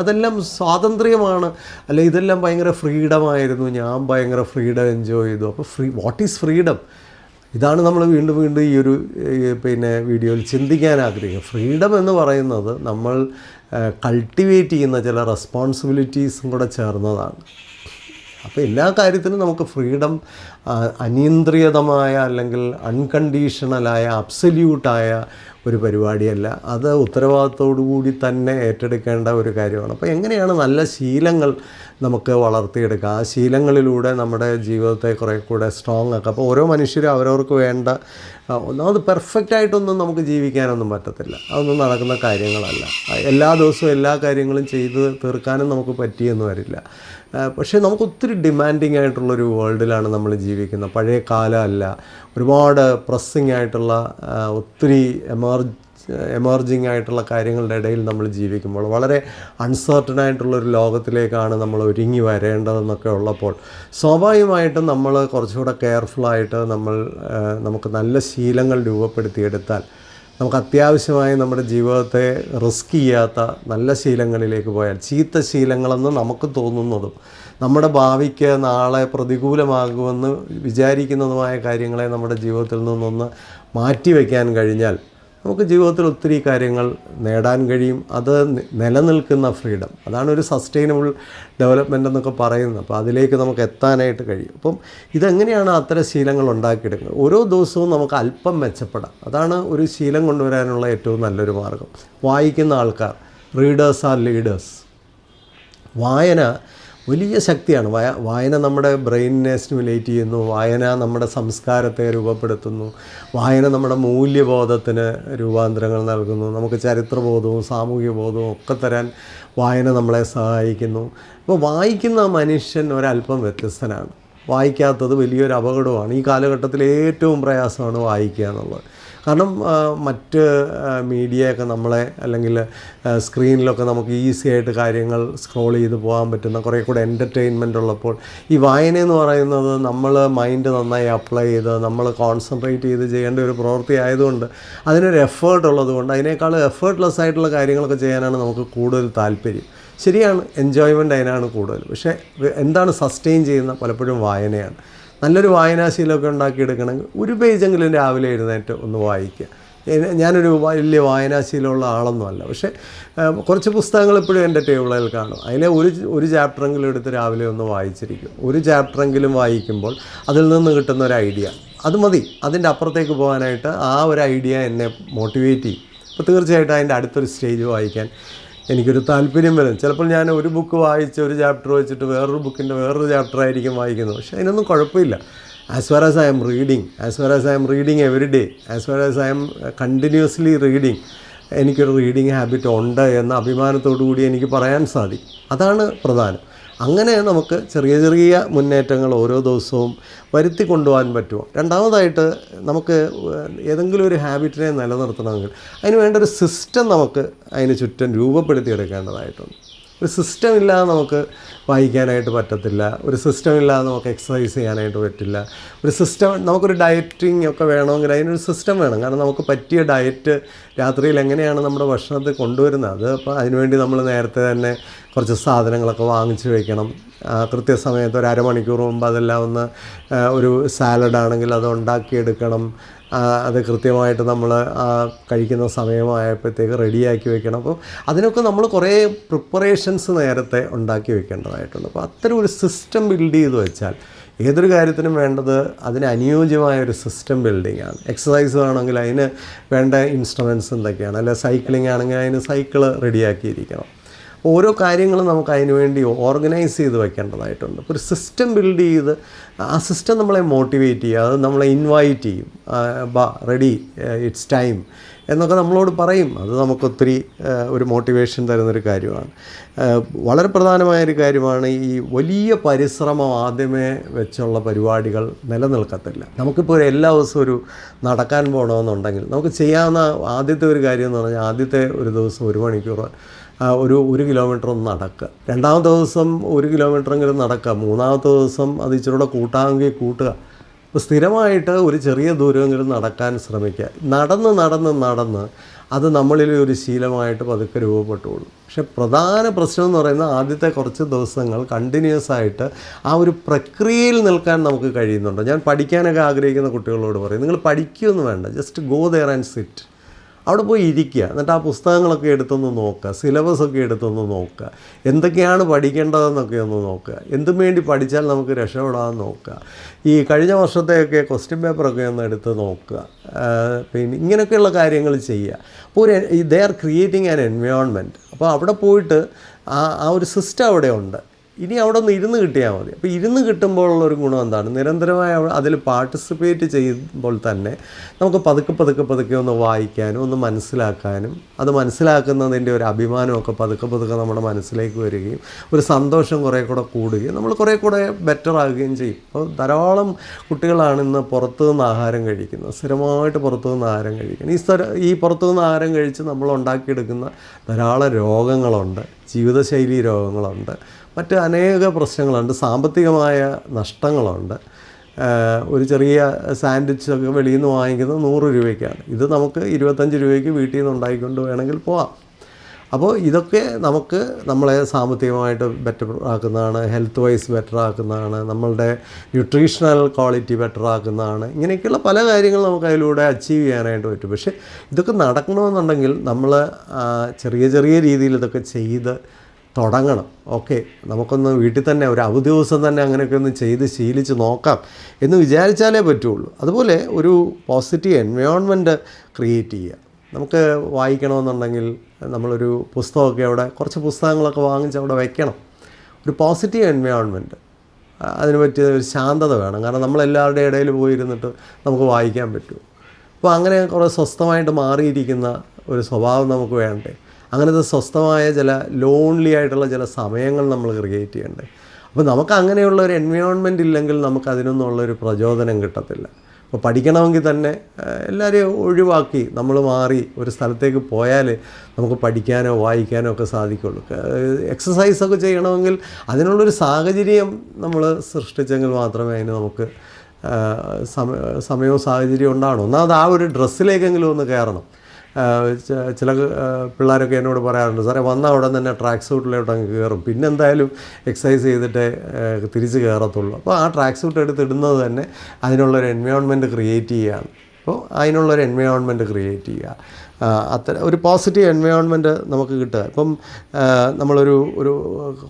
അതെല്ലാം സ്വാതന്ത്ര്യമാണ്, അല്ലെ ഇതെല്ലാം ഭയങ്കര ഫ്രീഡമായിരുന്നു, ഞാൻ ഭയങ്കര ഫ്രീഡം എൻജോയ് ചെയ്തു. അപ്പോൾ വാട്ട് ഈസ് ഫ്രീഡം? ഇതാണ് നമ്മൾ വീണ്ടും ഈ ഒരു പിന്നെ വീഡിയോയിൽ ചിന്തിക്കാൻ ആഗ്രഹിക്കുക. ഫ്രീഡം എന്ന് പറയുന്നത് നമ്മൾ കൾട്ടിവേറ്റ് ചെയ്യുന്ന ചില റെസ്പോൺസിബിലിറ്റീസും കൂടെ ചേർന്നതാണ്. അപ്പോൾ എല്ലാ കാര്യത്തിനും നമുക്ക് ഫ്രീഡം അനിയന്ത്രിതമായ അല്ലെങ്കിൽ അൺകണ്ടീഷണലായ അബ്സല്യൂട്ടായ ഒരു പരിപാടിയല്ല. അത് ഉത്തരവാദിത്തോടു കൂടി തന്നെ ഏറ്റെടുക്കേണ്ട ഒരു കാര്യമാണ്. അപ്പോൾ എങ്ങനെയാണ് നല്ല ശീലങ്ങൾ നമുക്ക് വളർത്തിയെടുക്കാം. ആ ശീലങ്ങളിലൂടെ നമ്മുടെ ജീവിതത്തെ കുറേ കൂടെ സ്ട്രോങ് ആക്കാം. അപ്പോൾ ഓരോ മനുഷ്യരും അവരവർക്ക് വേണ്ട ഒന്നാമത് പെർഫെക്റ്റായിട്ടൊന്നും നമുക്ക് ജീവിക്കാനൊന്നും പറ്റത്തില്ല. അതൊന്നും നടക്കുന്ന കാര്യങ്ങളല്ല. എല്ലാ ദിവസവും എല്ലാ കാര്യങ്ങളും ചെയ്ത് തീർക്കാനും നമുക്ക് പറ്റിയെന്ന് വരില്ല. പക്ഷേ നമുക്ക് ഒത്തിരി ഡിമാൻഡിങ് ആയിട്ടുള്ളൊരു വേൾഡിലാണ് നമ്മൾ ജീവിക്കുന്നത്. പഴയ കാലമല്ല, ഒരുപാട് പ്രസ്സിങ് ആയിട്ടുള്ള ഒത്തിരി എമർജിങ് ആയിട്ടുള്ള കാര്യങ്ങളുടെ ഇടയിൽ നമ്മൾ ജീവിക്കുമ്പോൾ വളരെ അൺസർട്ടൺ ആയിട്ടുള്ളൊരു ലോകത്തിലേക്കാണ് നമ്മൾ ഒരുങ്ങി വരേണ്ടതെന്നൊക്കെ ഉള്ളപ്പോൾ സ്വാഭാവികമായിട്ടും നമ്മൾ കുറച്ചുകൂടെ കെയർഫുള്ളായിട്ട് നമുക്ക് നല്ല ശീലങ്ങൾ രൂപപ്പെടുത്തിയെടുത്താൽ നമുക്ക് അത്യാവശ്യമായി നമ്മുടെ ജീവിതത്തെ റിസ്ക് ചെയ്യാത്ത നല്ല ശീലങ്ങളിലേക്ക് പോയാൽ ചീത്ത ശീലങ്ങളെന്ന് നമുക്ക് തോന്നുന്നതും നമ്മുടെ ഭാവിക്ക് നാളെ പ്രതികൂലമാകുമെന്ന് വിചാരിക്കുന്നതുമായ കാര്യങ്ങളെ നമ്മുടെ ജീവിതത്തിൽ നിന്നൊന്ന് മാറ്റിവെക്കാൻ കഴിഞ്ഞാൽ നമുക്ക് ജീവിതത്തിൽ ഒത്തിരി കാര്യങ്ങൾ നേടാൻ കഴിയും. അത് നിലനിൽക്കുന്ന ഫ്രീഡം, അതാണ് ഒരു സസ്റ്റൈനബിൾ ഡെവലപ്മെൻ്റ് എന്നൊക്കെ പറയുന്നത്. അപ്പോൾ അതിലേക്ക് നമുക്ക് എത്താനായിട്ട് കഴിയും. അപ്പം ഇതെങ്ങനെയാണ് അത്തരം ശീലങ്ങൾ ഉണ്ടാക്കിയെടുക്കുന്നത്? ഓരോ ദിവസവും നമുക്ക് അല്പം മെച്ചപ്പെടാം. അതാണ് ഒരു ശീലം കൊണ്ടുവരാനുള്ള ഏറ്റവും നല്ലൊരു മാർഗം. വായിക്കുന്ന ആൾക്കാർ, റീഡേഴ്സ് ആർ ലീഡേഴ്സ്. വായന വലിയ ശക്തിയാണ്. വായന നമ്മുടെ ബ്രെയിനിനെ സ്റ്റിമുലേറ്റ് ചെയ്യുന്നു. വായന നമ്മുടെ സംസ്കാരത്തെ രൂപപ്പെടുത്തുന്നു. വായന നമ്മുടെ മൂല്യബോധത്തിന് രൂപാന്തരങ്ങൾ നൽകുന്നു. നമുക്ക് ചരിത്രബോധവും സാമൂഹ്യ ബോധവും ഒക്കെ തരാൻ വായന നമ്മളെ സഹായിക്കുന്നു. അപ്പോൾ വായിക്കുന്ന മനുഷ്യൻ ഒരല്പം വ്യത്യസ്തനാണ്. വായിക്കാത്തത് വലിയൊരു അപകടമാണ്. ഈ കാലഘട്ടത്തിൽ ഏറ്റവും പ്രയാസമാണ് വായിക്കുക എന്നുള്ളത്. കാരണം മറ്റ് മീഡിയയൊക്കെ നമ്മളെ അല്ലെങ്കിൽ സ്ക്രീനിലൊക്കെ നമുക്ക് ഈസി ആയിട്ട് കാര്യങ്ങൾ സ്ക്രോൾ ചെയ്ത് പോകാൻ പറ്റുന്ന കുറേ കൂടെ എൻ്റർടൈൻമെൻ്റ് ഉള്ളപ്പോൾ ഈ വായനയെന്ന് പറയുന്നത് നമ്മൾ മൈൻഡ് നന്നായി അപ്ലൈ ചെയ്ത് നമ്മൾ കോൺസെൻട്രേറ്റ് ചെയ്ത് ചെയ്യേണ്ട ഒരു പ്രവൃത്തി ആയതുകൊണ്ട് അതിനൊരു എഫേർട്ട് ഉള്ളതുകൊണ്ട് അതിനേക്കാൾ എഫേർട്ട്ലെസ് ആയിട്ടുള്ള കാര്യങ്ങളൊക്കെ ചെയ്യാനാണ് നമുക്ക് കൂടുതൽ താല്പര്യം. ശരിയാണ്, എൻജോയ്മെൻറ്റ് അതിനാണ് കൂടുതൽ. പക്ഷേ എന്താണ് സസ്റ്റെയിൻ ചെയ്യുന്ന പലപ്പോഴും വായനയാണ്. നല്ലൊരു വായനാശീലമൊക്കെ ഉണ്ടാക്കിയെടുക്കണമെങ്കിൽ ഒരു പേജെങ്കിലും രാവിലെ എഴുന്നേറ്റ് ഒന്ന് വായിക്കുക. ഞാനൊരു വലിയ വായനാശീലമുള്ള ആളൊന്നുമല്ല, പക്ഷേ കുറച്ച് പുസ്തകങ്ങൾ എപ്പോഴും എൻ്റെ ടേബിളിൽ കാണും. അതിലെ ഒരു ചാപ്റ്ററെങ്കിലും എടുത്ത് രാവിലെ ഒന്ന് വായിച്ചിരിക്കും. ഒരു ചാപ്റ്ററെങ്കിലും വായിക്കുമ്പോൾ അതിൽ നിന്ന് കിട്ടുന്ന ഒരു ഐഡിയ അത് മതി. അതിൻ്റെ അപ്പുറത്തേക്ക് പോകാനായിട്ട് ആ ഒരു ഐഡിയ എന്നെ മോട്ടിവേറ്റ് ചെയ്യും. അപ്പോൾ തീർച്ചയായിട്ടും അതിൻ്റെ അടുത്തൊരു സ്റ്റേജ് വായിക്കാൻ എനിക്കൊരു താല്പര്യം വരും. ചിലപ്പോൾ ഞാൻ ഒരു ബുക്ക് വായിച്ച് ഒരു ചാപ്റ്റർ വെച്ചിട്ട് വേറൊരു ബുക്കിൻ്റെ വേറൊരു ചാപ്റ്റർ ആയിരിക്കും വായിക്കുന്നത്. പക്ഷേ അതിനൊന്നും കുഴപ്പമില്ല. As far as I M reading every day, as far as I M continuously reading, എനിക്കൊരു റീഡിങ് ഹാബിറ്റ് ഉണ്ട് എന്ന അഭിമാനത്തോടു കൂടി എനിക്ക് പറയാൻ സാധിക്കും. അതാണ് പ്രധാനം. അങ്ങനെ നമുക്ക് ചെറിയ ചെറിയ മുന്നേറ്റങ്ങൾ ഓരോ ദിവസവും വരുത്തി കൊണ്ടുപോകാൻ പറ്റുമോ. രണ്ടാമതായിട്ട് നമുക്ക് ഏതെങ്കിലും ഒരു ഹാബിറ്റിനെ നിലനിർത്തണമെങ്കിൽ അതിന് വേണ്ട ഒരു സിസ്റ്റം നമുക്ക് അതിന് ചുറ്റും രൂപപ്പെടുത്തിയെടുക്കേണ്ടതായിട്ടുണ്ട്. ഒരു സിസ്റ്റം ഇല്ലാതെ നമുക്ക് വായിക്കാനായിട്ട് പറ്റത്തില്ല. ഒരു സിസ്റ്റം ഇല്ലാതെ നമുക്ക് എക്സസൈസ് ചെയ്യാനായിട്ട് പറ്റില്ല. ഒരു സിസ്റ്റം, നമുക്കൊരു ഡയറ്റിംഗ് ഒക്കെ വേണമെങ്കിൽ അതിനൊരു സിസ്റ്റം വേണം. കാരണം നമുക്ക് പറ്റിയ ഡയറ്റ് രാത്രിയിൽ എങ്ങനെയാണ് നമ്മുടെ ഭക്ഷണത്തിൽ കൊണ്ടുവരുന്നത്, അത് അപ്പോൾ അതിനുവേണ്ടി നമ്മൾ നേരത്തെ തന്നെ കുറച്ച് സാധനങ്ങളൊക്കെ വാങ്ങിച്ച് വയ്ക്കണം. കൃത്യസമയത്ത് ഒരു അരമണിക്കൂർ മുമ്പ് അതെല്ലാം ഒന്ന് ഒരു സാലഡാണെങ്കിൽ അത് ഉണ്ടാക്കിയെടുക്കണം. അത് കൃത്യമായിട്ട് നമ്മൾ കഴിക്കുന്ന സമയമായപ്പോഴത്തേക്ക് റെഡിയാക്കി വെക്കണം. അപ്പോൾ അതിനൊക്കെ നമ്മൾ കുറേ പ്രിപ്പറേഷൻസ് നേരത്തെ ഉണ്ടാക്കി വെക്കേണ്ടതായിട്ടുണ്ട്. അപ്പോൾ അത്തരം ഒരു സിസ്റ്റം ബിൽഡ് ചെയ്ത് വെച്ചാൽ ഏതൊരു കാര്യത്തിനും വേണ്ടത് അതിന് അനുയോജ്യമായ ഒരു സിസ്റ്റം ബിൽഡിംഗ് ആണ്. എക്സസൈസ് വേണമെങ്കിൽ അതിന് വേണ്ട ഇൻസ്ട്രുമെൻറ്റ്സ് എന്തൊക്കെയാണ്, അല്ലെ സൈക്ലിംഗ് ആണെങ്കിൽ അതിന് സൈക്കിള് റെഡിയാക്കിയിരിക്കണം. ഓരോ കാര്യങ്ങളും നമുക്ക് അതിന് വേണ്ടി ഓർഗനൈസ് ചെയ്ത് വെക്കേണ്ടതായിട്ടുണ്ട്. അപ്പോൾ ഒരു സിസ്റ്റം ബിൽഡ് ചെയ്ത് ആ സിസ്റ്റം നമ്മളെ മോട്ടിവേറ്റ് ചെയ്യുക, അത് നമ്മളെ ഇൻവൈറ്റ് ചെയ്യും. റെഡി, ഇറ്റ്സ് ടൈം എന്നൊക്കെ നമ്മളോട് പറയും. അത് നമുക്കൊത്തിരി ഒരു മോട്ടിവേഷൻ തരുന്നൊരു കാര്യമാണ്. വളരെ പ്രധാനമായൊരു കാര്യമാണ് ഈ വലിയ പരിശ്രമം ആദ്യമേ വെച്ചുള്ള പരിപാടികൾ നിലനിൽക്കത്തില്ല. നമുക്കിപ്പോൾ എല്ലാ ദിവസവും ഒരു നടക്കാൻ പോകണമെന്നുണ്ടെങ്കിൽ നമുക്ക് ചെയ്യാവുന്ന ആദ്യത്തെ ഒരു കാര്യം എന്ന് പറഞ്ഞാൽ ആദ്യത്തെ ഒരു ദിവസം 1 മണിക്കൂർ ഒരു കിലോമീറ്റർ ഒന്ന് നടക്കുക. രണ്ടാമത്തെ ദിവസം 1 കിലോമീറ്ററെങ്കിലും നടക്കുക. മൂന്നാമത്തെ ദിവസം അത് ഇച്ചിരി കൂടെ കൂട്ടാമെങ്കിൽ കൂട്ടുക. അപ്പോൾ സ്ഥിരമായിട്ട് ഒരു ചെറിയ ദൂരമെങ്കിലും നടക്കാൻ ശ്രമിക്കുക. നടന്ന് അത് നമ്മളിൽ ഒരു ശീലമായിട്ട് പതുക്കെ രൂപപ്പെട്ടുള്ളൂ. പക്ഷേ പ്രധാന പ്രശ്നം എന്ന് പറയുന്നത് ആദ്യത്തെ കുറച്ച് ദിവസങ്ങൾ കണ്ടിന്യൂസ് ആയിട്ട് ആ ഒരു പ്രക്രിയയിൽ നിൽക്കാൻ നമുക്ക് കഴിയുന്നുണ്ട്. ഞാൻ പഠിക്കാനൊക്കെ ആഗ്രഹിക്കുന്ന കുട്ടികളോട് പറയും, നിങ്ങൾ പഠിക്കുകയൊന്നും വേണ്ട, just go there and sit. അവിടെ പോയി ഇരിക്കുക. എന്നിട്ട് ആ പുസ്തകങ്ങളൊക്കെ എടുത്തൊന്ന് നോക്കുക, സിലബസൊക്കെ എടുത്തൊന്ന് നോക്കുക, എന്തൊക്കെയാണ് പഠിക്കേണ്ടതെന്നൊക്കെ ഒന്ന് നോക്കുക, എന്തും വേണ്ടി പഠിച്ചാൽ നമുക്ക് രക്ഷപ്പെടാമെന്ന് നോക്കുക. ഈ കഴിഞ്ഞ വർഷത്തെയൊക്കെ ക്വസ്റ്റ്യൻ പേപ്പറൊക്കെ ഒന്ന് എടുത്ത് നോക്കുക. പിന്നെ ഇങ്ങനെയൊക്കെയുള്ള കാര്യങ്ങൾ ചെയ്യുക. അപ്പോൾ they are creating an environment. അപ്പോൾ അവിടെ പോയിട്ട് ആ ഒരു സിസ്റ്റം അവിടെ ഉണ്ട്. ഇനി അവിടെ ഒന്ന് ഇരുന്ന് കിട്ടിയാൽ മതി. അപ്പോൾ ഇരുന്ന് കിട്ടുമ്പോഴുള്ളൊരു ഗുണം എന്താണ്? നിരന്തരമായി അതിൽ പാർട്ടിസിപ്പേറ്റ് ചെയ്യുമ്പോൾ തന്നെ നമുക്ക് പതുക്കെ ഒന്ന് വായിക്കാനും ഒന്ന് മനസ്സിലാക്കാനും അത് മനസ്സിലാക്കുന്നതിൻ്റെ ഒരു അഭിമാനമൊക്കെ പതുക്കെ നമ്മുടെ മനസ്സിലേക്ക് വരികയും ഒരു സന്തോഷം കുറേ കൂടെ കൂടുകയും നമ്മൾ കുറേ കൂടെ ബെറ്റർ ആകുകയും ചെയ്യും. അപ്പോൾ ധാരാളം കുട്ടികളാണ് ഇന്ന് പുറത്തുനിന്ന് ആഹാരം കഴിക്കുന്നത്, സ്ഥിരമായിട്ട് പുറത്തുനിന്ന് ആഹാരം കഴിക്കുന്നത്. ഈ പുറത്തുനിന്ന് ആഹാരം കഴിച്ച് നമ്മൾ ഉണ്ടാക്കിയെടുക്കുന്ന ധാരാളം രോഗങ്ങളുണ്ട്, ജീവിതശൈലി രോഗങ്ങളുണ്ട്, മറ്റ് അനേക പ്രശ്നങ്ങളുണ്ട്, സാമ്പത്തികമായ നഷ്ടങ്ങളുണ്ട്. ഒരു ചെറിയ സാൻഡ്വിച്ചൊക്കെ വെളിയിൽ നിന്ന് വാങ്ങിക്കുന്നത് 100 രൂപയ്ക്കാണ്. ഇത് നമുക്ക് 25 രൂപയ്ക്ക് വീട്ടിൽ നിന്ന് ഉണ്ടാക്കിക്കൊണ്ട് വേണമെങ്കിൽ പോവാം. അപ്പോൾ ഇതൊക്കെ നമുക്ക് നമ്മളെ സാമ്പത്തികമായിട്ട് ബെറ്റർ ആക്കുന്നതാണ്, ഹെൽത്ത് വൈസ് ബെറ്റർ ആക്കുന്നതാണ്, നമ്മളുടെ ന്യൂട്രീഷണൽ ക്വാളിറ്റി ബെറ്റർ ആക്കുന്നതാണ്. ഇങ്ങനെയൊക്കെയുള്ള പല കാര്യങ്ങളും നമുക്ക് അതിലൂടെ അച്ചീവ് ചെയ്യാനായിട്ട് പറ്റും. പക്ഷേ ഇതൊക്കെ നടക്കണമെന്നുണ്ടെങ്കിൽ നമ്മൾ ചെറിയ രീതിയിൽ ഇതൊക്കെ ചെയ്ത് തുടങ്ങണം. ഓക്കെ, നമുക്കൊന്ന് വീട്ടിൽ തന്നെ ഒരു അവധി ദിവസം തന്നെ അങ്ങനെയൊക്കെ ഒന്ന് ചെയ്ത് ശീലിച്ച് നോക്കാം എന്ന് വിചാരിച്ചാലേ പറ്റുള്ളൂ. അതുപോലെ ഒരു പോസിറ്റീവ് എൻവയോൺമെൻറ്റ് ക്രിയേറ്റ് ചെയ്യുക. നമുക്ക് വായിക്കണമെന്നുണ്ടെങ്കിൽ നമ്മളൊരു പുസ്തകമൊക്കെ അവിടെ കുറച്ച് പുസ്തകങ്ങളൊക്കെ വാങ്ങിച്ച് അവിടെ വയ്ക്കണം. ഒരു പോസിറ്റീവ് എൻവയോൺമെൻറ്റ്, അതിന് പറ്റിയ ഒരു ശാന്തത വേണം. കാരണം നമ്മളെല്ലാവരുടെ ഇടയിൽ പോയിരുന്നിട്ട് നമുക്ക് വായിക്കാൻ പറ്റും. അപ്പോൾ അങ്ങനെ കുറേ സ്വസ്ഥമായിട്ട് മാറിയിരിക്കുന്ന ഒരു സ്വഭാവം നമുക്ക് വേണ്ടേ? അങ്ങനത്തെ സ്വസ്ഥമായ ലോൺലി ആയിട്ടുള്ള ചില സമയങ്ങൾ നമ്മൾ ക്രിയേറ്റ് ചെയ്യണ്ടേ? അപ്പോൾ നമുക്ക് അങ്ങനെയുള്ള ഒരു എൻവയോൺമെൻറ്റ് ഇല്ലെങ്കിൽ നമുക്ക് അതിനൊന്നുള്ളൊരു പ്രചോദനം കിട്ടത്തില്ല. അപ്പോൾ പഠിക്കണമെങ്കിൽ തന്നെ എല്ലാവരെയും ഒഴിവാക്കി നമ്മൾ മാറി ഒരു സ്ഥലത്തേക്ക് പോയാൽ നമുക്ക് പഠിക്കാനോ വായിക്കാനോ ഒക്കെ സാധിക്കുള്ളൂ. എക്സസൈസൊക്കെ ചെയ്യണമെങ്കിൽ അതിനുള്ളൊരു സാഹചര്യം നമ്മൾ സൃഷ്ടിച്ചെങ്കിൽ മാത്രമേ അതിന് നമുക്ക് സമയവും സാഹചര്യവും ഉണ്ടാവണം. ഒന്നാമത് ആ ഒരു ഡ്രസ്സിലേക്കെങ്കിലും ഒന്ന് കയറണം. ചില പിള്ളേരൊക്കെ എന്നോട് പറയാറുണ്ട്, സാറേ വന്നാൽ ഉടൻ തന്നെ ട്രാക്ക് സൂട്ടിലോട്ട് അങ്ങ് കയറും, പിന്നെ എന്തായാലും എക്സസൈസ് ചെയ്തിട്ടേ തിരിച്ച് കയറത്തുള്ളൂ. അപ്പോൾ ആ ട്രാക്ക് സൂട്ട് എടുത്തിടുന്നത് തന്നെ അതിനുള്ളൊരു എൻവയോൺമെൻറ്റ് ക്രിയേറ്റ് ചെയ്യുകയാണ്. അപ്പോൾ അതിനുള്ളൊരു എൻവയോൺമെൻറ്റ് ക്രിയേറ്റ് ചെയ്യുക, ഒരു പോസിറ്റീവ് എൻവയോൺമെൻറ്റ് നമുക്ക് കിട്ടുക. ഇപ്പം നമ്മളൊരു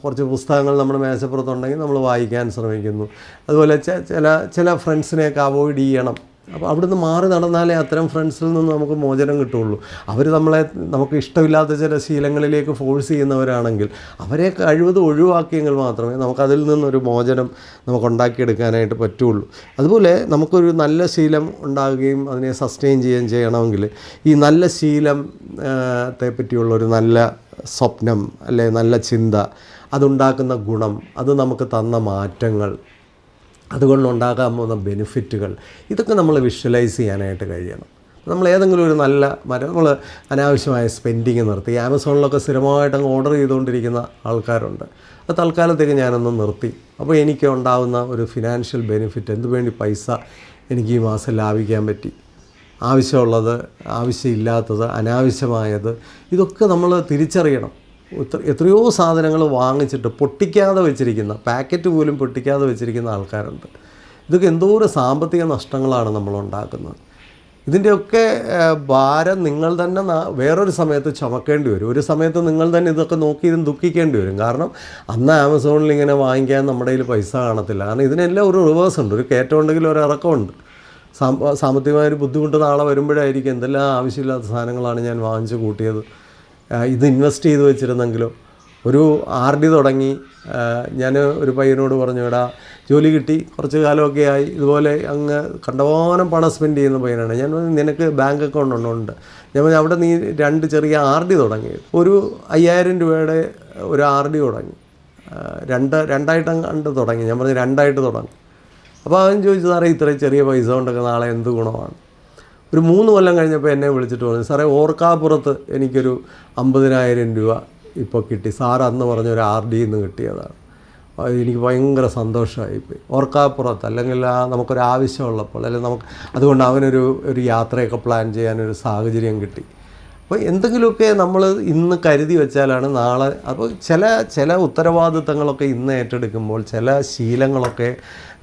കുറച്ച് പുസ്തകങ്ങൾ നമ്മുടെ മേശപ്പുറത്തുണ്ടെങ്കിൽ നമ്മൾ വായിക്കാൻ ശ്രമിക്കുന്നു. അതുപോലെ ചില ഫ്രണ്ട്സിനെയൊക്കെ അവോയ്ഡ് ചെയ്യണം. അപ്പോൾ അവിടുന്ന് മാറി നടന്നാലേ അത്തരം ഫ്രണ്ട്സിൽ നിന്ന് നമുക്ക് മോചനം കിട്ടുള്ളൂ. അവർ നമുക്ക് ഇഷ്ടമില്ലാത്ത ചില ശീലങ്ങളിലേക്ക് ഫോഴ്സ് ചെയ്യുന്നവരാണെങ്കിൽ അവരെ കഴിവതും ഒഴിവാക്കിയെങ്കിൽ മാത്രമേ നമുക്കതിൽ നിന്നൊരു മോചനം നമുക്ക് ഉണ്ടാക്കിയെടുക്കാനായിട്ട് പറ്റുള്ളൂ. അതുപോലെ നമുക്കൊരു നല്ല ശീലം ഉണ്ടാകുകയും അതിനെ സസ്റ്റെയിൻ ചെയ്യണമെങ്കിൽ ഈ നല്ല ശീലത്തെ പറ്റിയുള്ളൊരു നല്ല സ്വപ്നം അല്ലെ നല്ല ചിന്ത, അതുണ്ടാക്കുന്ന ഗുണം, അത് നമുക്ക് തന്ന മാറ്റങ്ങൾ, അതുകൊണ്ടുണ്ടാകാൻ പോകുന്ന ബെനിഫിറ്റുകൾ, ഇതൊക്കെ നമ്മൾ വിഷ്വലൈസ് ചെയ്യാനായിട്ട് കഴിയണം. നമ്മൾ ഏതെങ്കിലും ഒരു നല്ല നമ്മൾ അനാവശ്യമായ സ്പെൻഡിങ് നിർത്തി. ആമസോണിലൊക്കെ സ്ഥിരമായിട്ട് അങ്ങ് ഓർഡർ ചെയ്തുകൊണ്ടിരിക്കുന്ന ആൾക്കാരുണ്ട്. അത് തൽക്കാലത്തേക്ക് ഞാനൊന്ന് നിർത്തി. അപ്പോൾ എനിക്ക് ഉണ്ടാകുന്ന ഒരു ഫിനാൻഷ്യൽ ബെനിഫിറ്റ്, എന്തുവേണ്ടി പൈസ എനിക്ക് ഈ മാസം ലാഭിക്കാൻ പറ്റി, ആവശ്യമുള്ളത്, ആവശ്യമില്ലാത്തത്, അനാവശ്യമായത്, ഇതൊക്കെ നമ്മൾ തിരിച്ചറിയണം. എത്രയോ സാധനങ്ങൾ വാങ്ങിച്ചിട്ട് പൊട്ടിക്കാതെ വെച്ചിരിക്കുന്ന, പാക്കറ്റ് പോലും പൊട്ടിക്കാതെ വെച്ചിരിക്കുന്ന ആൾക്കാരുണ്ട്. ഇതൊക്കെ എന്തോരം സാമ്പത്തിക നഷ്ടങ്ങളാണ് നമ്മളുണ്ടാക്കുന്നത്. ഇതിൻ്റെയൊക്കെ ഭാരം നിങ്ങൾ തന്നെ വേറൊരു സമയത്ത് ചുമക്കേണ്ടി വരും. ഒരു സമയത്ത് നിങ്ങൾ തന്നെ ഇതൊക്കെ നോക്കിയിരുന്ന് ദുഃഖിക്കേണ്ടി വരും. കാരണം അന്ന് ആമസോണിൽ ഇങ്ങനെ വാങ്ങിക്കാൻ നമ്മുടെ കയ്യിൽ പൈസ കാണത്തില്ല. കാരണം ഇതിനെല്ലാം ഒരു റിവേഴ്സ് ഉണ്ട്, ഒരു കയറ്റം ഉണ്ടെങ്കിൽ ഒരു ഇറക്കമുണ്ട്. സാമ്പത്തികമായൊരു ബുദ്ധിമുട്ട് നാളെ വരുമ്പോഴായിരിക്കും എന്തെല്ലാം ആവശ്യമില്ലാത്ത സാധനങ്ങളാണ് ഞാൻ വാങ്ങിച്ച് കൂട്ടിയത്, ഇത് ഇൻവെസ്റ്റ് ചെയ്ത് വെച്ചിരുന്നെങ്കിലോ. ഒരു RD തുടങ്ങി. ഞാൻ ഒരു പയ്യനോട് പറഞ്ഞു, എടാ ജോലി കിട്ടി കുറച്ച് കാലമൊക്കെ ആയി, ഇതുപോലെ അങ്ങ് കണ്ടമാനം പണം സ്പെൻഡ് ചെയ്യുന്ന പയ്യനാണ്. ഞാൻ പറഞ്ഞു, നിനക്ക് ബാങ്ക് അക്കൗണ്ട് ഉണ്ട്. ഞാൻ പറഞ്ഞു, അവിടെ നീ 2 ചെറിയ RD തുടങ്ങി, ഒരു 5000 രൂപയുടെ ഒരു RD തുടങ്ങി, രണ്ടായിട്ട് കണ്ട് തുടങ്ങി. ഞാൻ പറഞ്ഞു 2ആയിട്ട് തുടങ്ങി. അപ്പോൾ അവൻ ചോദിച്ചു, സാറേ ഇത്രയും ചെറിയ പൈസ കൊണ്ടൊക്കെ നാളെ എന്ത് ഗുണമാണ്? ഒരു 3 കൊല്ലം കഴിഞ്ഞപ്പോൾ എന്നെ വിളിച്ചിട്ട് പറഞ്ഞു, സാറേ ഓർക്കാപ്പുറത്ത് എനിക്കൊരു 50,000 രൂപ ഇപ്പോൾ കിട്ടി. സാർ അന്ന് പറഞ്ഞൊരു RD നിന്ന് കിട്ടിയതാണ്. എനിക്ക് ഭയങ്കര സന്തോഷമായിപ്പോയി. ഓർക്കാപ്പുറത്ത്, അല്ലെങ്കിൽ നമുക്കൊരു ആവശ്യമുള്ളപ്പോൾ, അല്ലെങ്കിൽ നമുക്ക് അതുകൊണ്ട് അവനൊരു യാത്രയൊക്കെ പ്ലാൻ ചെയ്യാനൊരു സാഹചര്യം കിട്ടി. അപ്പോൾ എന്തെങ്കിലുമൊക്കെ നമ്മൾ ഇന്ന് കരുതി വെച്ചാലാണ് നാളെ. അപ്പോൾ ചില ഉത്തരവാദിത്തങ്ങളൊക്കെ ഇന്ന് ഏറ്റെടുക്കുമ്പോൾ, ചില ശീലങ്ങളൊക്കെ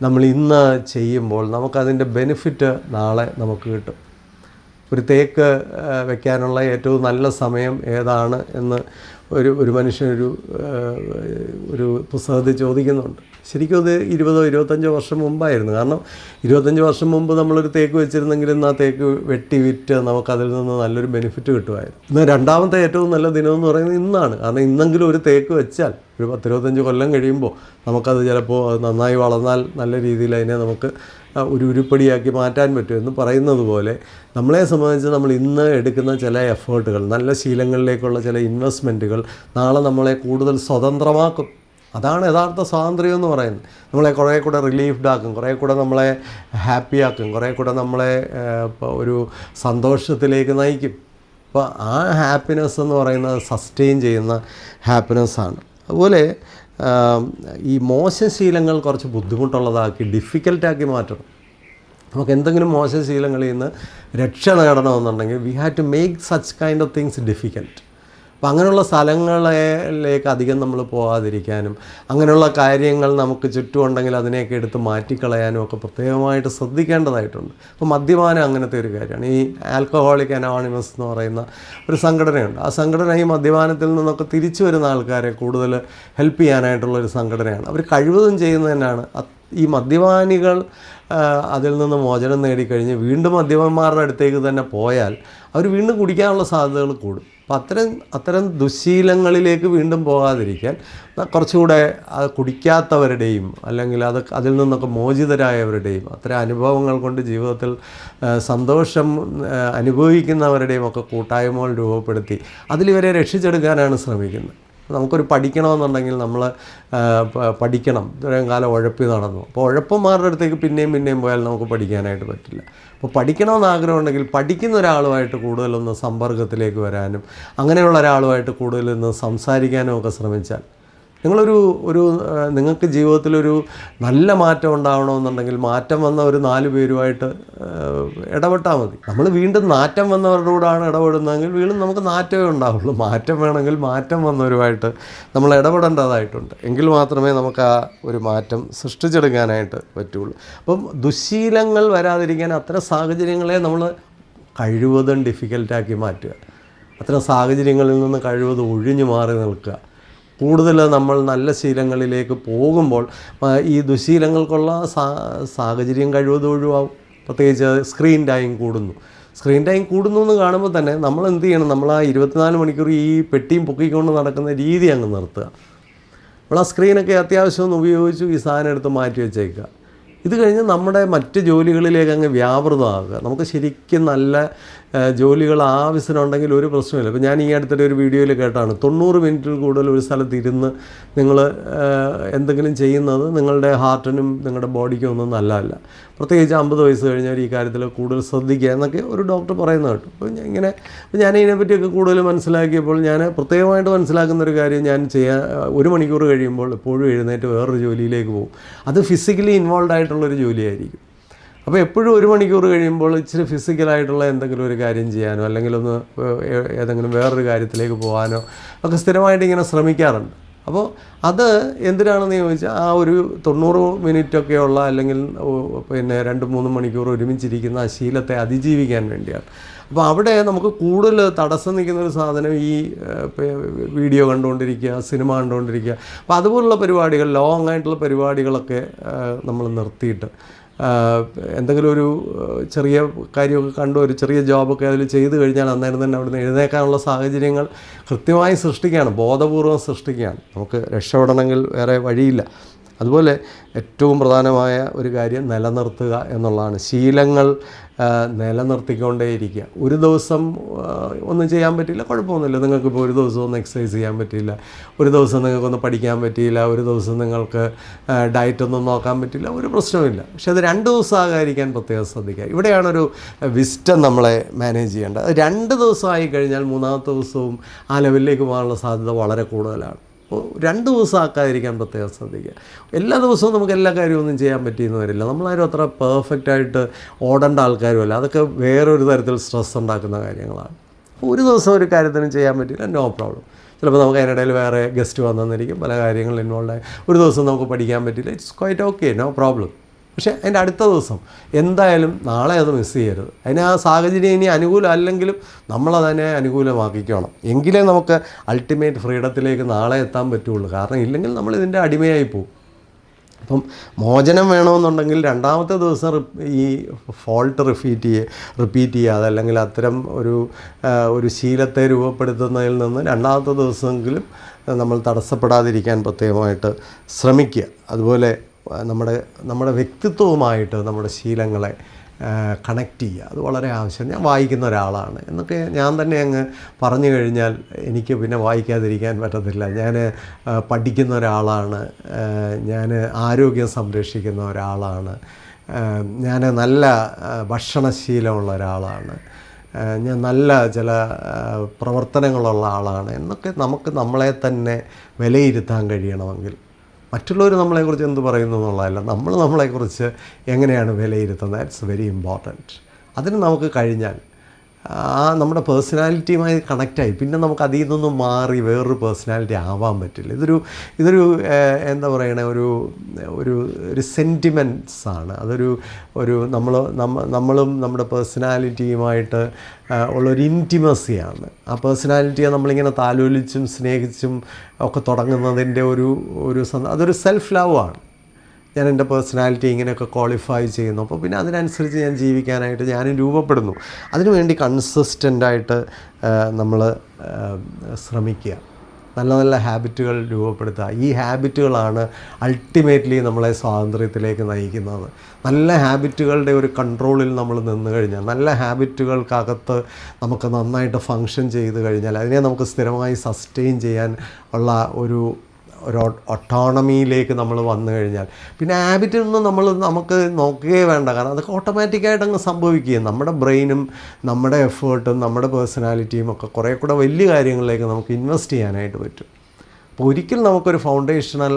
നമ്മൾ ഇന്ന് ചെയ്യുമ്പോൾ നമുക്കതിൻ്റെ ബെനിഫിറ്റ് നാളെ നമുക്ക് കിട്ടും. ഒരു തേക്ക് വെക്കാനുള്ള ഏറ്റവും നല്ല സമയം ഏതാണ് എന്ന് ഒരു മനുഷ്യനൊരു ഒരു പുസ്തകത്തിൽ ചോദിക്കുന്നുണ്ട്. ശരിക്കും അത് 20-25 വർഷം മുമ്പായിരുന്നു. കാരണം 25 വർഷം മുമ്പ് നമ്മളൊരു തേക്ക് വെച്ചിരുന്നെങ്കിൽ ഇന്ന് ആ തേക്ക് വെട്ടി വിറ്റ് നമുക്കതിൽ നിന്ന് നല്ലൊരു ബെനിഫിറ്റ് കിട്ടുമായിരുന്നു. ഇന്ന് രണ്ടാമത്തെ ഏറ്റവും നല്ല ദിനമെന്ന് പറയുന്നത് ഇന്നാണ്. കാരണം ഇന്നെങ്കിലും ഒരു തേക്ക് വെച്ചാൽ ഒരു 10-25 കൊല്ലം കഴിയുമ്പോൾ നമുക്കത് ചിലപ്പോൾ അത് നന്നായി വളർന്നാൽ നല്ല രീതിയിൽ അതിനെ നമുക്ക് ഒരു ഉരുപ്പടിയാക്കി മാറ്റാൻ പറ്റും എന്ന് പറയുന്നത് പോലെ നമ്മളെ സംബന്ധിച്ച് നമ്മൾ ഇന്ന് എടുക്കുന്ന ചില എഫേർട്ടുകൾ, നല്ല ശീലങ്ങളിലേക്കുള്ള ചില ഇൻവെസ്റ്റ്മെൻറ്റുകൾ നാളെ നമ്മളെ കൂടുതൽ സ്വതന്ത്രമാക്കും. അതാണ് യഥാർത്ഥ സ്വാതന്ത്ര്യം എന്ന് പറയുന്നത്. നമ്മളെ കുറേ കൂടെ റിലീഫ്ഡ് ആക്കും, കുറേ കൂടെ നമ്മളെ ഹാപ്പിയാക്കും, കുറേ കൂടെ നമ്മളെ ഒരു സന്തോഷത്തിലേക്ക് നയിക്കും. അപ്പോൾ ആ ഹാപ്പിനെസ് എന്ന് പറയുന്നത് സസ്റ്റെയിൻ ചെയ്യുന്ന ഹാപ്പിനെസ്സാണ്. അതുപോലെ ഈ മോശം ശീലങ്ങൾ കുറച്ച് ബുദ്ധിമുട്ടുള്ളതാക്കി ഡിഫിക്കൽട്ടാക്കി മാറ്റണം. നമുക്ക് എന്തെങ്കിലും മോശം ശീലങ്ങളിൽ നിന്ന് രക്ഷ നേടണമെന്നുണ്ടെങ്കിൽ we have to make such kind of things difficult. അപ്പോൾ അങ്ങനെയുള്ള സ്ഥലങ്ങളിലേക്ക് അധികം നമ്മൾ പോകാതിരിക്കാനും അങ്ങനെയുള്ള കാര്യങ്ങൾ നമുക്ക് ചുറ്റുമുണ്ടെങ്കിൽ അതിനെയൊക്കെ എടുത്ത് മാറ്റിക്കളയാനും ഒക്കെ പ്രത്യേകമായിട്ട് ശ്രദ്ധിക്കേണ്ടതായിട്ടുണ്ട്. അപ്പോൾ മദ്യപാനം അങ്ങനത്തെ ഒരു കാര്യമാണ്. ഈ ആൽക്കഹോളിക് അനോണിമസ് എന്ന് പറയുന്ന ഒരു സംഘടനയുണ്ട്. ആ സംഘടന ഈ മദ്യപാനത്തിൽ നിന്നൊക്കെ തിരിച്ചു വരുന്ന ആൾക്കാരെ കൂടുതൽ ഹെൽപ്പ് ചെയ്യാനായിട്ടുള്ളൊരു സംഘടനയാണ്. അവർ കഴിവതും ചെയ്യുന്നതന്നെയാണ് ഈ മദ്യപാനികൾ അതിൽ നിന്ന് മോചനം നേടിക്കഴിഞ്ഞ് വീണ്ടും മദ്യപന്മാരുടെ അടുത്തേക്ക് തന്നെ പോയാൽ അവർ വീണ്ടും കുടിക്കാനുള്ള സാധ്യതകൾ കൂടും. അപ്പോൾ അത്തരം ദുശ്ശീലങ്ങളിലേക്ക് വീണ്ടും പോകാതിരിക്കാൻ കുറച്ചുകൂടെ കുടിക്കാത്തവരുടെയും അല്ലെങ്കിൽ അതിൽ നിന്നൊക്കെ മോചിതരായവരുടെയും അത്തരം അനുഭവങ്ങൾ കൊണ്ട് ജീവിതത്തിൽ സന്തോഷം അനുഭവിക്കുന്നവരുടെയും ഒക്കെ കൂട്ടായ്മകൾ രൂപപ്പെടുത്തി അതിലിവരെ രക്ഷിച്ചെടുക്കാനാണ് ശ്രമിക്കുന്നത്. നമുക്കൊരു പഠിക്കണമെന്നുണ്ടെങ്കിൽ നമ്മൾ പഠിക്കണം. ഇത്രയും കാലം ഉഴപ്പി നടന്നു. അപ്പോൾ ഉഴപ്പന്മാരുടെ അടുത്തേക്ക് പിന്നെയും പോയാൽ നമുക്ക് പഠിക്കാനായിട്ട് പറ്റില്ല. അപ്പോൾ പഠിക്കണമെന്ന് ആഗ്രഹമുണ്ടെങ്കിൽ പഠിക്കുന്ന ഒരാളുമായിട്ട് കൂടുതലൊന്ന് സമ്പർക്കത്തിലേക്ക് വരാനും അങ്ങനെയുള്ള ഒരാളുമായിട്ട് കൂടുതലൊന്ന് സംസാരിക്കാനും ഒക്കെ ശ്രമിച്ചാൽ നിങ്ങൾക്ക് ജീവിതത്തിലൊരു നല്ല മാറ്റം ഉണ്ടാവണമെന്നുണ്ടെങ്കിൽ മാറ്റം വന്ന ഒരു 4 പേരുമായിട്ട് ഇടപെട്ടാൽ മതി. നമ്മൾ വീണ്ടും നാറ്റം വന്നവരുടെ കൂടാണ് ഇടപെടുന്നതെങ്കിൽ വീണ്ടും നമുക്ക് നാറ്റമേ ഉണ്ടാവുള്ളൂ. മാറ്റം വേണമെങ്കിൽ മാറ്റം വന്നവരുമായിട്ട് നമ്മൾ ഇടപെടേണ്ടതായിട്ടുണ്ട്. എങ്കിൽ മാത്രമേ നമുക്ക് ആ ഒരു മാറ്റം സൃഷ്ടിച്ചെടുക്കാനായിട്ട് പറ്റുള്ളൂ. അപ്പം ദുശ്ശീലങ്ങൾ വരാതിരിക്കാൻ അത്തരം സാഹചര്യങ്ങളെ നമ്മൾ കഴിവതും ഡിഫിക്കൽട്ടാക്കി മാറ്റുക. അത്തരം സാഹചര്യങ്ങളിൽ നിന്ന് കഴിവതും ഒഴിഞ്ഞു മാറി നിൽക്കുക. കൂടുതൽ നമ്മൾ നല്ല ശീലങ്ങളിലേക്ക് പോകുമ്പോൾ ഈ ദുശ്ശീലങ്ങൾക്കുള്ള സാഹചര്യം കഴിവതും ഒഴിവാകും. പ്രത്യേകിച്ച് സ്ക്രീൻ ടൈം കൂടുന്നു എന്ന് കാണുമ്പോൾ തന്നെ നമ്മൾ എന്ത് ചെയ്യണം? നമ്മൾ ആ 24 മണിക്കൂർ ഈ പെട്ടിയും പൊക്കിക്കൊണ്ട് നടക്കുന്ന രീതി അങ്ങ് നിർത്തുക. നമ്മൾ ആ സ്ക്രീനൊക്കെ അത്യാവശ്യം ഒന്ന് ഉപയോഗിച്ചു ഈ സാധനം എടുത്ത് മാറ്റി വെച്ചേക്കുക. ഇത് കഴിഞ്ഞ് നമ്മുടെ മറ്റ് ജോലികളിലേക്ക് അങ്ങ് വ്യാപൃതമാകുക. നമുക്ക് ശരിക്കും നല്ല ജോലികൾ ആവശ്യമുണ്ടെങ്കിൽ ഒരു പ്രശ്നമില്ല. ഇപ്പോൾ ഞാൻ ഈ അടുത്തിടെ ഒരു വീഡിയോയിൽ കേട്ടാണ് 90 മിനിറ്റിൽ കൂടുതൽ ഒരു സ്ഥലത്ത് ഇരുന്ന് നിങ്ങൾ എന്തെങ്കിലും ചെയ്യുന്നത് നിങ്ങളുടെ ഹാർട്ടിനും നിങ്ങളുടെ ബോഡിക്കും ഒന്നും നല്ലതല്ല. പ്രത്യേകിച്ച് 50 വയസ്സ് കഴിഞ്ഞവർ ഈ കാര്യത്തിൽ കൂടുതൽ ശ്രദ്ധിക്കുക എന്നൊക്കെ ഒരു ഡോക്ടർ പറയുന്നത് കേട്ടു. അപ്പോൾ ഞാൻ ഇതിനെപ്പറ്റിയൊക്കെ കൂടുതൽ മനസ്സിലാക്കിയപ്പോൾ ഞാൻ പ്രത്യേകമായിട്ട് മനസ്സിലാക്കുന്നൊരു കാര്യം, ഞാൻ 1 മണിക്കൂർ കഴിയുമ്പോൾ എപ്പോഴും എഴുന്നേറ്റ് വേറൊരു ജോലിയിലേക്ക് പോകും. അത് ഫിസിക്കലി ഇൻവോൾവ് ആയിട്ടുള്ളൊരു ജോലിയായിരിക്കും. അപ്പോൾ എപ്പോഴും 1 മണിക്കൂർ കഴിയുമ്പോൾ ഇച്ചിരി ഫിസിക്കലായിട്ടുള്ള എന്തെങ്കിലും ഒരു കാര്യം ചെയ്യാനോ അല്ലെങ്കിൽ ഒന്ന് ഏതെങ്കിലും വേറൊരു കാര്യത്തിലേക്ക് പോകാനോ ഒക്കെ സ്ഥിരമായിട്ട് ഇങ്ങനെ ശ്രമിക്കാറുണ്ട്. അപ്പോൾ അത് എന്തിനാണെന്ന് ചോദിച്ചാൽ ആ ഒരു 90 മിനിറ്റൊക്കെയുള്ള അല്ലെങ്കിൽ 2-3 മണിക്കൂർ ഒരുമിച്ചിരിക്കുന്ന ആ ശീലത്തെ അതിജീവിക്കാൻ വേണ്ടിയാണ്. അപ്പോൾ അവിടെ നമുക്ക് കൂടുതൽ തടസ്സം നിൽക്കുന്നൊരു സാധനം ഈ വീഡിയോ കണ്ടുകൊണ്ടിരിക്കുക, സിനിമ കണ്ടുകൊണ്ടിരിക്കുക. അപ്പോൾ അതുപോലുള്ള പരിപാടികൾ, ലോങ് ആയിട്ടുള്ള പരിപാടികളൊക്കെ നമ്മൾ നിർത്തിയിട്ട് എന്തെങ്കിലും ഒരു ചെറിയ കാര്യമൊക്കെ കണ്ടു ഒരു ചെറിയ ജോബൊക്കെ അതിൽ ചെയ്ത് കഴിഞ്ഞാൽ അന്നേരം തന്നെ അവിടുന്ന് എഴുന്നേക്കാനുള്ള സാഹചര്യങ്ങൾ കൃത്യമായി സൃഷ്ടിക്കുകയാണ്, ബോധപൂർവം സൃഷ്ടിക്കുകയാണ്. നമുക്ക് രക്ഷപ്പെടണമെങ്കിൽ വേറെ വഴിയില്ല. അതുപോലെ ഏറ്റവും പ്രധാനമായ ഒരു കാര്യം നിലനിർത്തുക എന്നുള്ളതാണ്. ശീലങ്ങൾ നിലനിർത്തിക്കൊണ്ടേയിരിക്കുക. ഒരു ദിവസം ഒന്നും ചെയ്യാൻ പറ്റില്ല, കുഴപ്പമൊന്നുമില്ല. നിങ്ങൾക്കിപ്പോൾ ഒരു ദിവസം ഒന്ന് എക്സസൈസ് ചെയ്യാൻ പറ്റിയില്ല, ഒരു ദിവസം നിങ്ങൾക്കൊന്ന് പഠിക്കാൻ പറ്റിയില്ല, ഒരു ദിവസം നിങ്ങൾക്ക് ഡയറ്റൊന്നും നോക്കാൻ പറ്റില്ല, ഒരു പ്രശ്നമില്ല. പക്ഷെ അത് 2 ദിവസം ആകാതിരിക്കാൻ പ്രത്യേകം ശ്രദ്ധിക്കുക. ഇവിടെയാണൊരു വിസ്റ്റം നമ്മളെ മാനേജ് ചെയ്യേണ്ടത്. അത് 2 ദിവസമായി കഴിഞ്ഞാൽ 3-ാമത്തെ ദിവസവും ആ ലെവലിലേക്ക് പോകാനുള്ള സാധ്യത വളരെ കൂടുതലാണ്. അപ്പോൾ 2 ദിവസം ആക്കാതിരിക്കാൻ പ്രത്യേകം ശ്രദ്ധിക്കുക. എല്ലാ ദിവസവും നമുക്ക് എല്ലാ കാര്യമൊന്നും ചെയ്യാൻ പറ്റിയെന്ന് വരില്ല. നമ്മളാരും അത്ര പെർഫെക്റ്റായിട്ട് ഓടേണ്ട ആൾക്കാരുമല്ല. അതൊക്കെ വേറൊരു തരത്തിൽ സ്ട്രെസ് ഉണ്ടാക്കുന്ന കാര്യങ്ങളാണ്. അപ്പോൾ ഒരു ദിവസം ഒരു കാര്യത്തിനും ചെയ്യാൻ പറ്റില്ല, നോ പ്രോബ്ലം. ചിലപ്പോൾ നമുക്ക് അതിനിടയിൽ വേറെ ഗസ്റ്റ് വന്നെന്നിരിക്കും, പല കാര്യങ്ങളിൽ ഇൻവോൾവ് ആയി. ഒരു ദിവസം നമുക്ക് പഠിക്കാൻ പറ്റില്ല, it's quite okay, no problem. പക്ഷേ അതിൻ്റെ അടുത്ത ദിവസം എന്തായാലും നാളെ അത് മിസ് ചെയ്യരുത്. അതിന് ആ സാഹചര്യം ഇനി അനുകൂലം അല്ലെങ്കിലും നമ്മളതിനെ അനുകൂലമാക്കിക്കണം. എങ്കിലേ നമുക്ക് അൾട്ടിമേറ്റ് ഫ്രീഡത്തിലേക്ക് നാളെ എത്താൻ പറ്റുള്ളൂ. കാരണം ഇല്ലെങ്കിൽ നമ്മളിതിൻ്റെ അടിമയായി പോകും. അപ്പം മോചനം വേണമെന്നുണ്ടെങ്കിൽ രണ്ടാമത്തെ ദിവസം ഈ ഫോൾട്ട് റിപ്പീറ്റ് ചെയ്യാതെ, അല്ലെങ്കിൽ അത്തരം ഒരു ശീലത്തെ രൂപപ്പെടുത്തുന്നതിൽ നിന്ന് രണ്ടാമത്തെ ദിവസമെങ്കിലും നമ്മൾ തടസ്സപ്പെടാതിരിക്കാൻ പ്രത്യേകമായിട്ട് ശ്രമിക്കുക. അതുപോലെ നമ്മുടെ വ്യക്തിത്വവുമായിട്ട് നമ്മുടെ ശീലങ്ങളെ കണക്ട് ചെയ്യുക, അത് വളരെ ആവശ്യം. ഞാൻ വായിക്കുന്ന ഒരാളാണ് എന്നൊക്കെ ഞാൻ തന്നെ അങ്ങ് പറഞ്ഞു കഴിഞ്ഞാൽ എനിക്ക് പിന്നെ വായിക്കാതിരിക്കാൻ പറ്റത്തില്ല. ഞാൻ പഠിക്കുന്ന ഒരാളാണ്, ഞാൻ ആരോഗ്യം സംരക്ഷിക്കുന്ന ഒരാളാണ്, ഞാൻ നല്ല ഭക്ഷണശീലമുള്ള ഒരാളാണ്, ഞാൻ നല്ല ചില പ്രവർത്തനങ്ങളുള്ള ആളാണ് എന്നൊക്കെ നമുക്ക് നമ്മളെ തന്നെ വിലയിരുത്താൻ കഴിയണമെങ്കിൽ, മറ്റുള്ളവർ നമ്മളെക്കുറിച്ച് എന്ത് പറയുന്നു എന്നുള്ളതല്ല, നമ്മൾ നമ്മളെക്കുറിച്ച് എങ്ങനെയാണ് വിലയിരുത്തുന്നത്, ദാറ്റ്സ് വെരി ഇമ്പോർട്ടൻറ്റ്. അതിന് നമുക്ക് കഴിഞ്ഞാൽ നമ്മുടെ പേഴ്സണാലിറ്റിയുമായി കണക്റ്റായി പിന്നെ നമുക്ക് അതിൽ നിന്നൊന്നും മാറി വേറൊരു പേഴ്സണാലിറ്റി ആവാൻ പറ്റില്ല. ഇതൊരു എന്താ പറയണേ, ഒരു സെൻറ്റിമെൻറ്റ്സാണ്. നമ്മളും നമ്മുടെ പേഴ്സണാലിറ്റിയുമായിട്ട് ഉള്ളൊരു ഇൻറ്റിമസിയാണ്. ആ പേഴ്സണാലിറ്റിയെ നമ്മളിങ്ങനെ താലോലിച്ചും സ്നേഹിച്ചും ഒക്കെ തുടങ്ങുന്നതിൻ്റെ അതൊരു സെൽഫ് ലവ് ആണ്. ഞാൻ എൻ്റെ പേഴ്സണാലിറ്റി ഇങ്ങനെയൊക്കെ ക്വാളിഫൈ ചെയ്യുന്നു. അപ്പോൾ പിന്നെ അതിനനുസരിച്ച് ഞാൻ ജീവിക്കാനായിട്ട് ഞാനും രൂപപ്പെടുന്നു. അതിനുവേണ്ടി കൺസിസ്റ്റൻ്റായിട്ട് നമ്മൾ ശ്രമിക്കുക, നല്ല നല്ല ഹാബിറ്റുകൾ രൂപപ്പെടുത്തുക. ഈ ഹാബിറ്റുകളാണ് അൾട്ടിമേറ്റ്ലി നമ്മളെ സ്വാതന്ത്ര്യത്തിലേക്ക് നയിക്കുന്നത്. നല്ല ഹാബിറ്റുകളുടെ ഒരു കൺട്രോളിൽ നമ്മൾ നിന്ന് കഴിഞ്ഞാൽ, നല്ല ഹാബിറ്റുകൾക്കകത്ത് നമുക്ക് നന്നായിട്ട് ഫങ്ഷൻ ചെയ്ത് കഴിഞ്ഞാൽ, അതിനെ നമുക്ക് സ്ഥിരമായി സസ്റ്റെയിൻ ചെയ്യാൻ ഉള്ള ഒരു ഓട്ടോണമിയിലേക്ക് നമ്മൾ വന്നു കഴിഞ്ഞാൽ പിന്നെ ഹാബിറ്റൊന്നും നമുക്ക് നോക്കുകയേ വേണ്ട. കാരണം അതൊക്കെ ഓട്ടോമാറ്റിക്കായിട്ട് അങ്ങ് സംഭവിക്കുകയും നമ്മുടെ ബ്രെയിനും നമ്മുടെ എഫേർട്ടും നമ്മുടെ പേഴ്സണാലിറ്റിയും ഒക്കെ കുറേ കൂടെ വലിയ കാര്യങ്ങളിലേക്ക് നമുക്ക് ഇൻവെസ്റ്റ് ചെയ്യാനായിട്ട് പറ്റും. അപ്പോൾ ഒരിക്കൽ നമുക്കൊരു ഫൗണ്ടേഷണൽ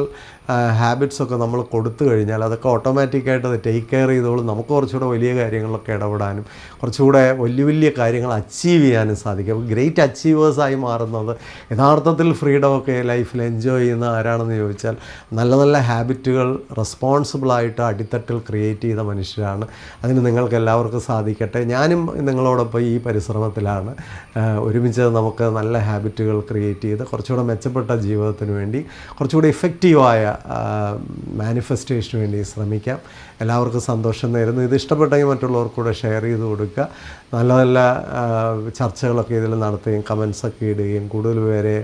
ഹാബിറ്റ്സൊക്കെ നമ്മൾ കൊടുത്തു കഴിഞ്ഞാൽ അതൊക്കെ ഓട്ടോമാറ്റിക്കായിട്ട് അത് ടേക്ക് കെയർ ചെയ്തോളും. നമുക്ക് കുറച്ചുകൂടെ വലിയ കാര്യങ്ങളിലൊക്കെ ഇടപെടാനും കുറച്ചുകൂടെ വലിയ കാര്യങ്ങൾ അച്ചീവ് ചെയ്യാനും സാധിക്കും. അപ്പോൾ ഗ്രേറ്റ് അച്ചീവേഴ്സായി മാറുന്നത് യഥാർത്ഥത്തിൽ ഫ്രീഡമൊക്കെ ലൈഫിൽ എൻജോയ് ചെയ്യുന്ന ആരാണെന്ന് ചോദിച്ചാൽ നല്ല നല്ല ഹാബിറ്റുകൾ റെസ്പോൺസിബിളായിട്ട് അടിത്തട്ടിൽ ക്രിയേറ്റ് ചെയ്ത മനുഷ്യരാണ്. അതിന് നിങ്ങൾക്ക് എല്ലാവർക്കും സാധിക്കട്ടെ. ഞാനും നിങ്ങളോടൊപ്പം ഈ പരിശ്രമത്തിലാണ്. ഒരുമിച്ച് നമുക്ക് നല്ല ഹാബിറ്റുകൾ ക്രിയേറ്റ് ചെയ്ത് കുറച്ചുകൂടെ മെച്ചപ്പെട്ട ജീവിതത്തിന് വേണ്ടി കുറച്ചുകൂടി ഇഫക്റ്റീവായ മാനിഫെസ്റ്റേഷന് വേണ്ടി ശ്രമിക്കാം. എല്ലാവർക്കും സന്തോഷം നേരുന്നു. ഇത് ഇഷ്ടപ്പെട്ടെങ്കിൽ മറ്റുള്ളവർക്കൂടെ ഷെയർ ചെയ്ത് കൊടുക്കുക. നല്ല നല്ല ചർച്ചകളൊക്കെ ഇതിൽ നടത്തുകയും കമൻസൊക്കെ ഇടുകയും കൂടുതൽ പേരെ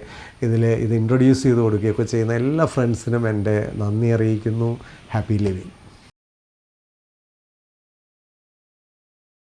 ഇത് ഇൻട്രൊഡ്യൂസ് ചെയ്ത് കൊടുക്കുകയൊക്കെ ചെയ്യുന്ന എല്ലാ ഫ്രണ്ട്സിനും എൻ്റെ നന്ദി അറിയിക്കുന്നു. Happy living.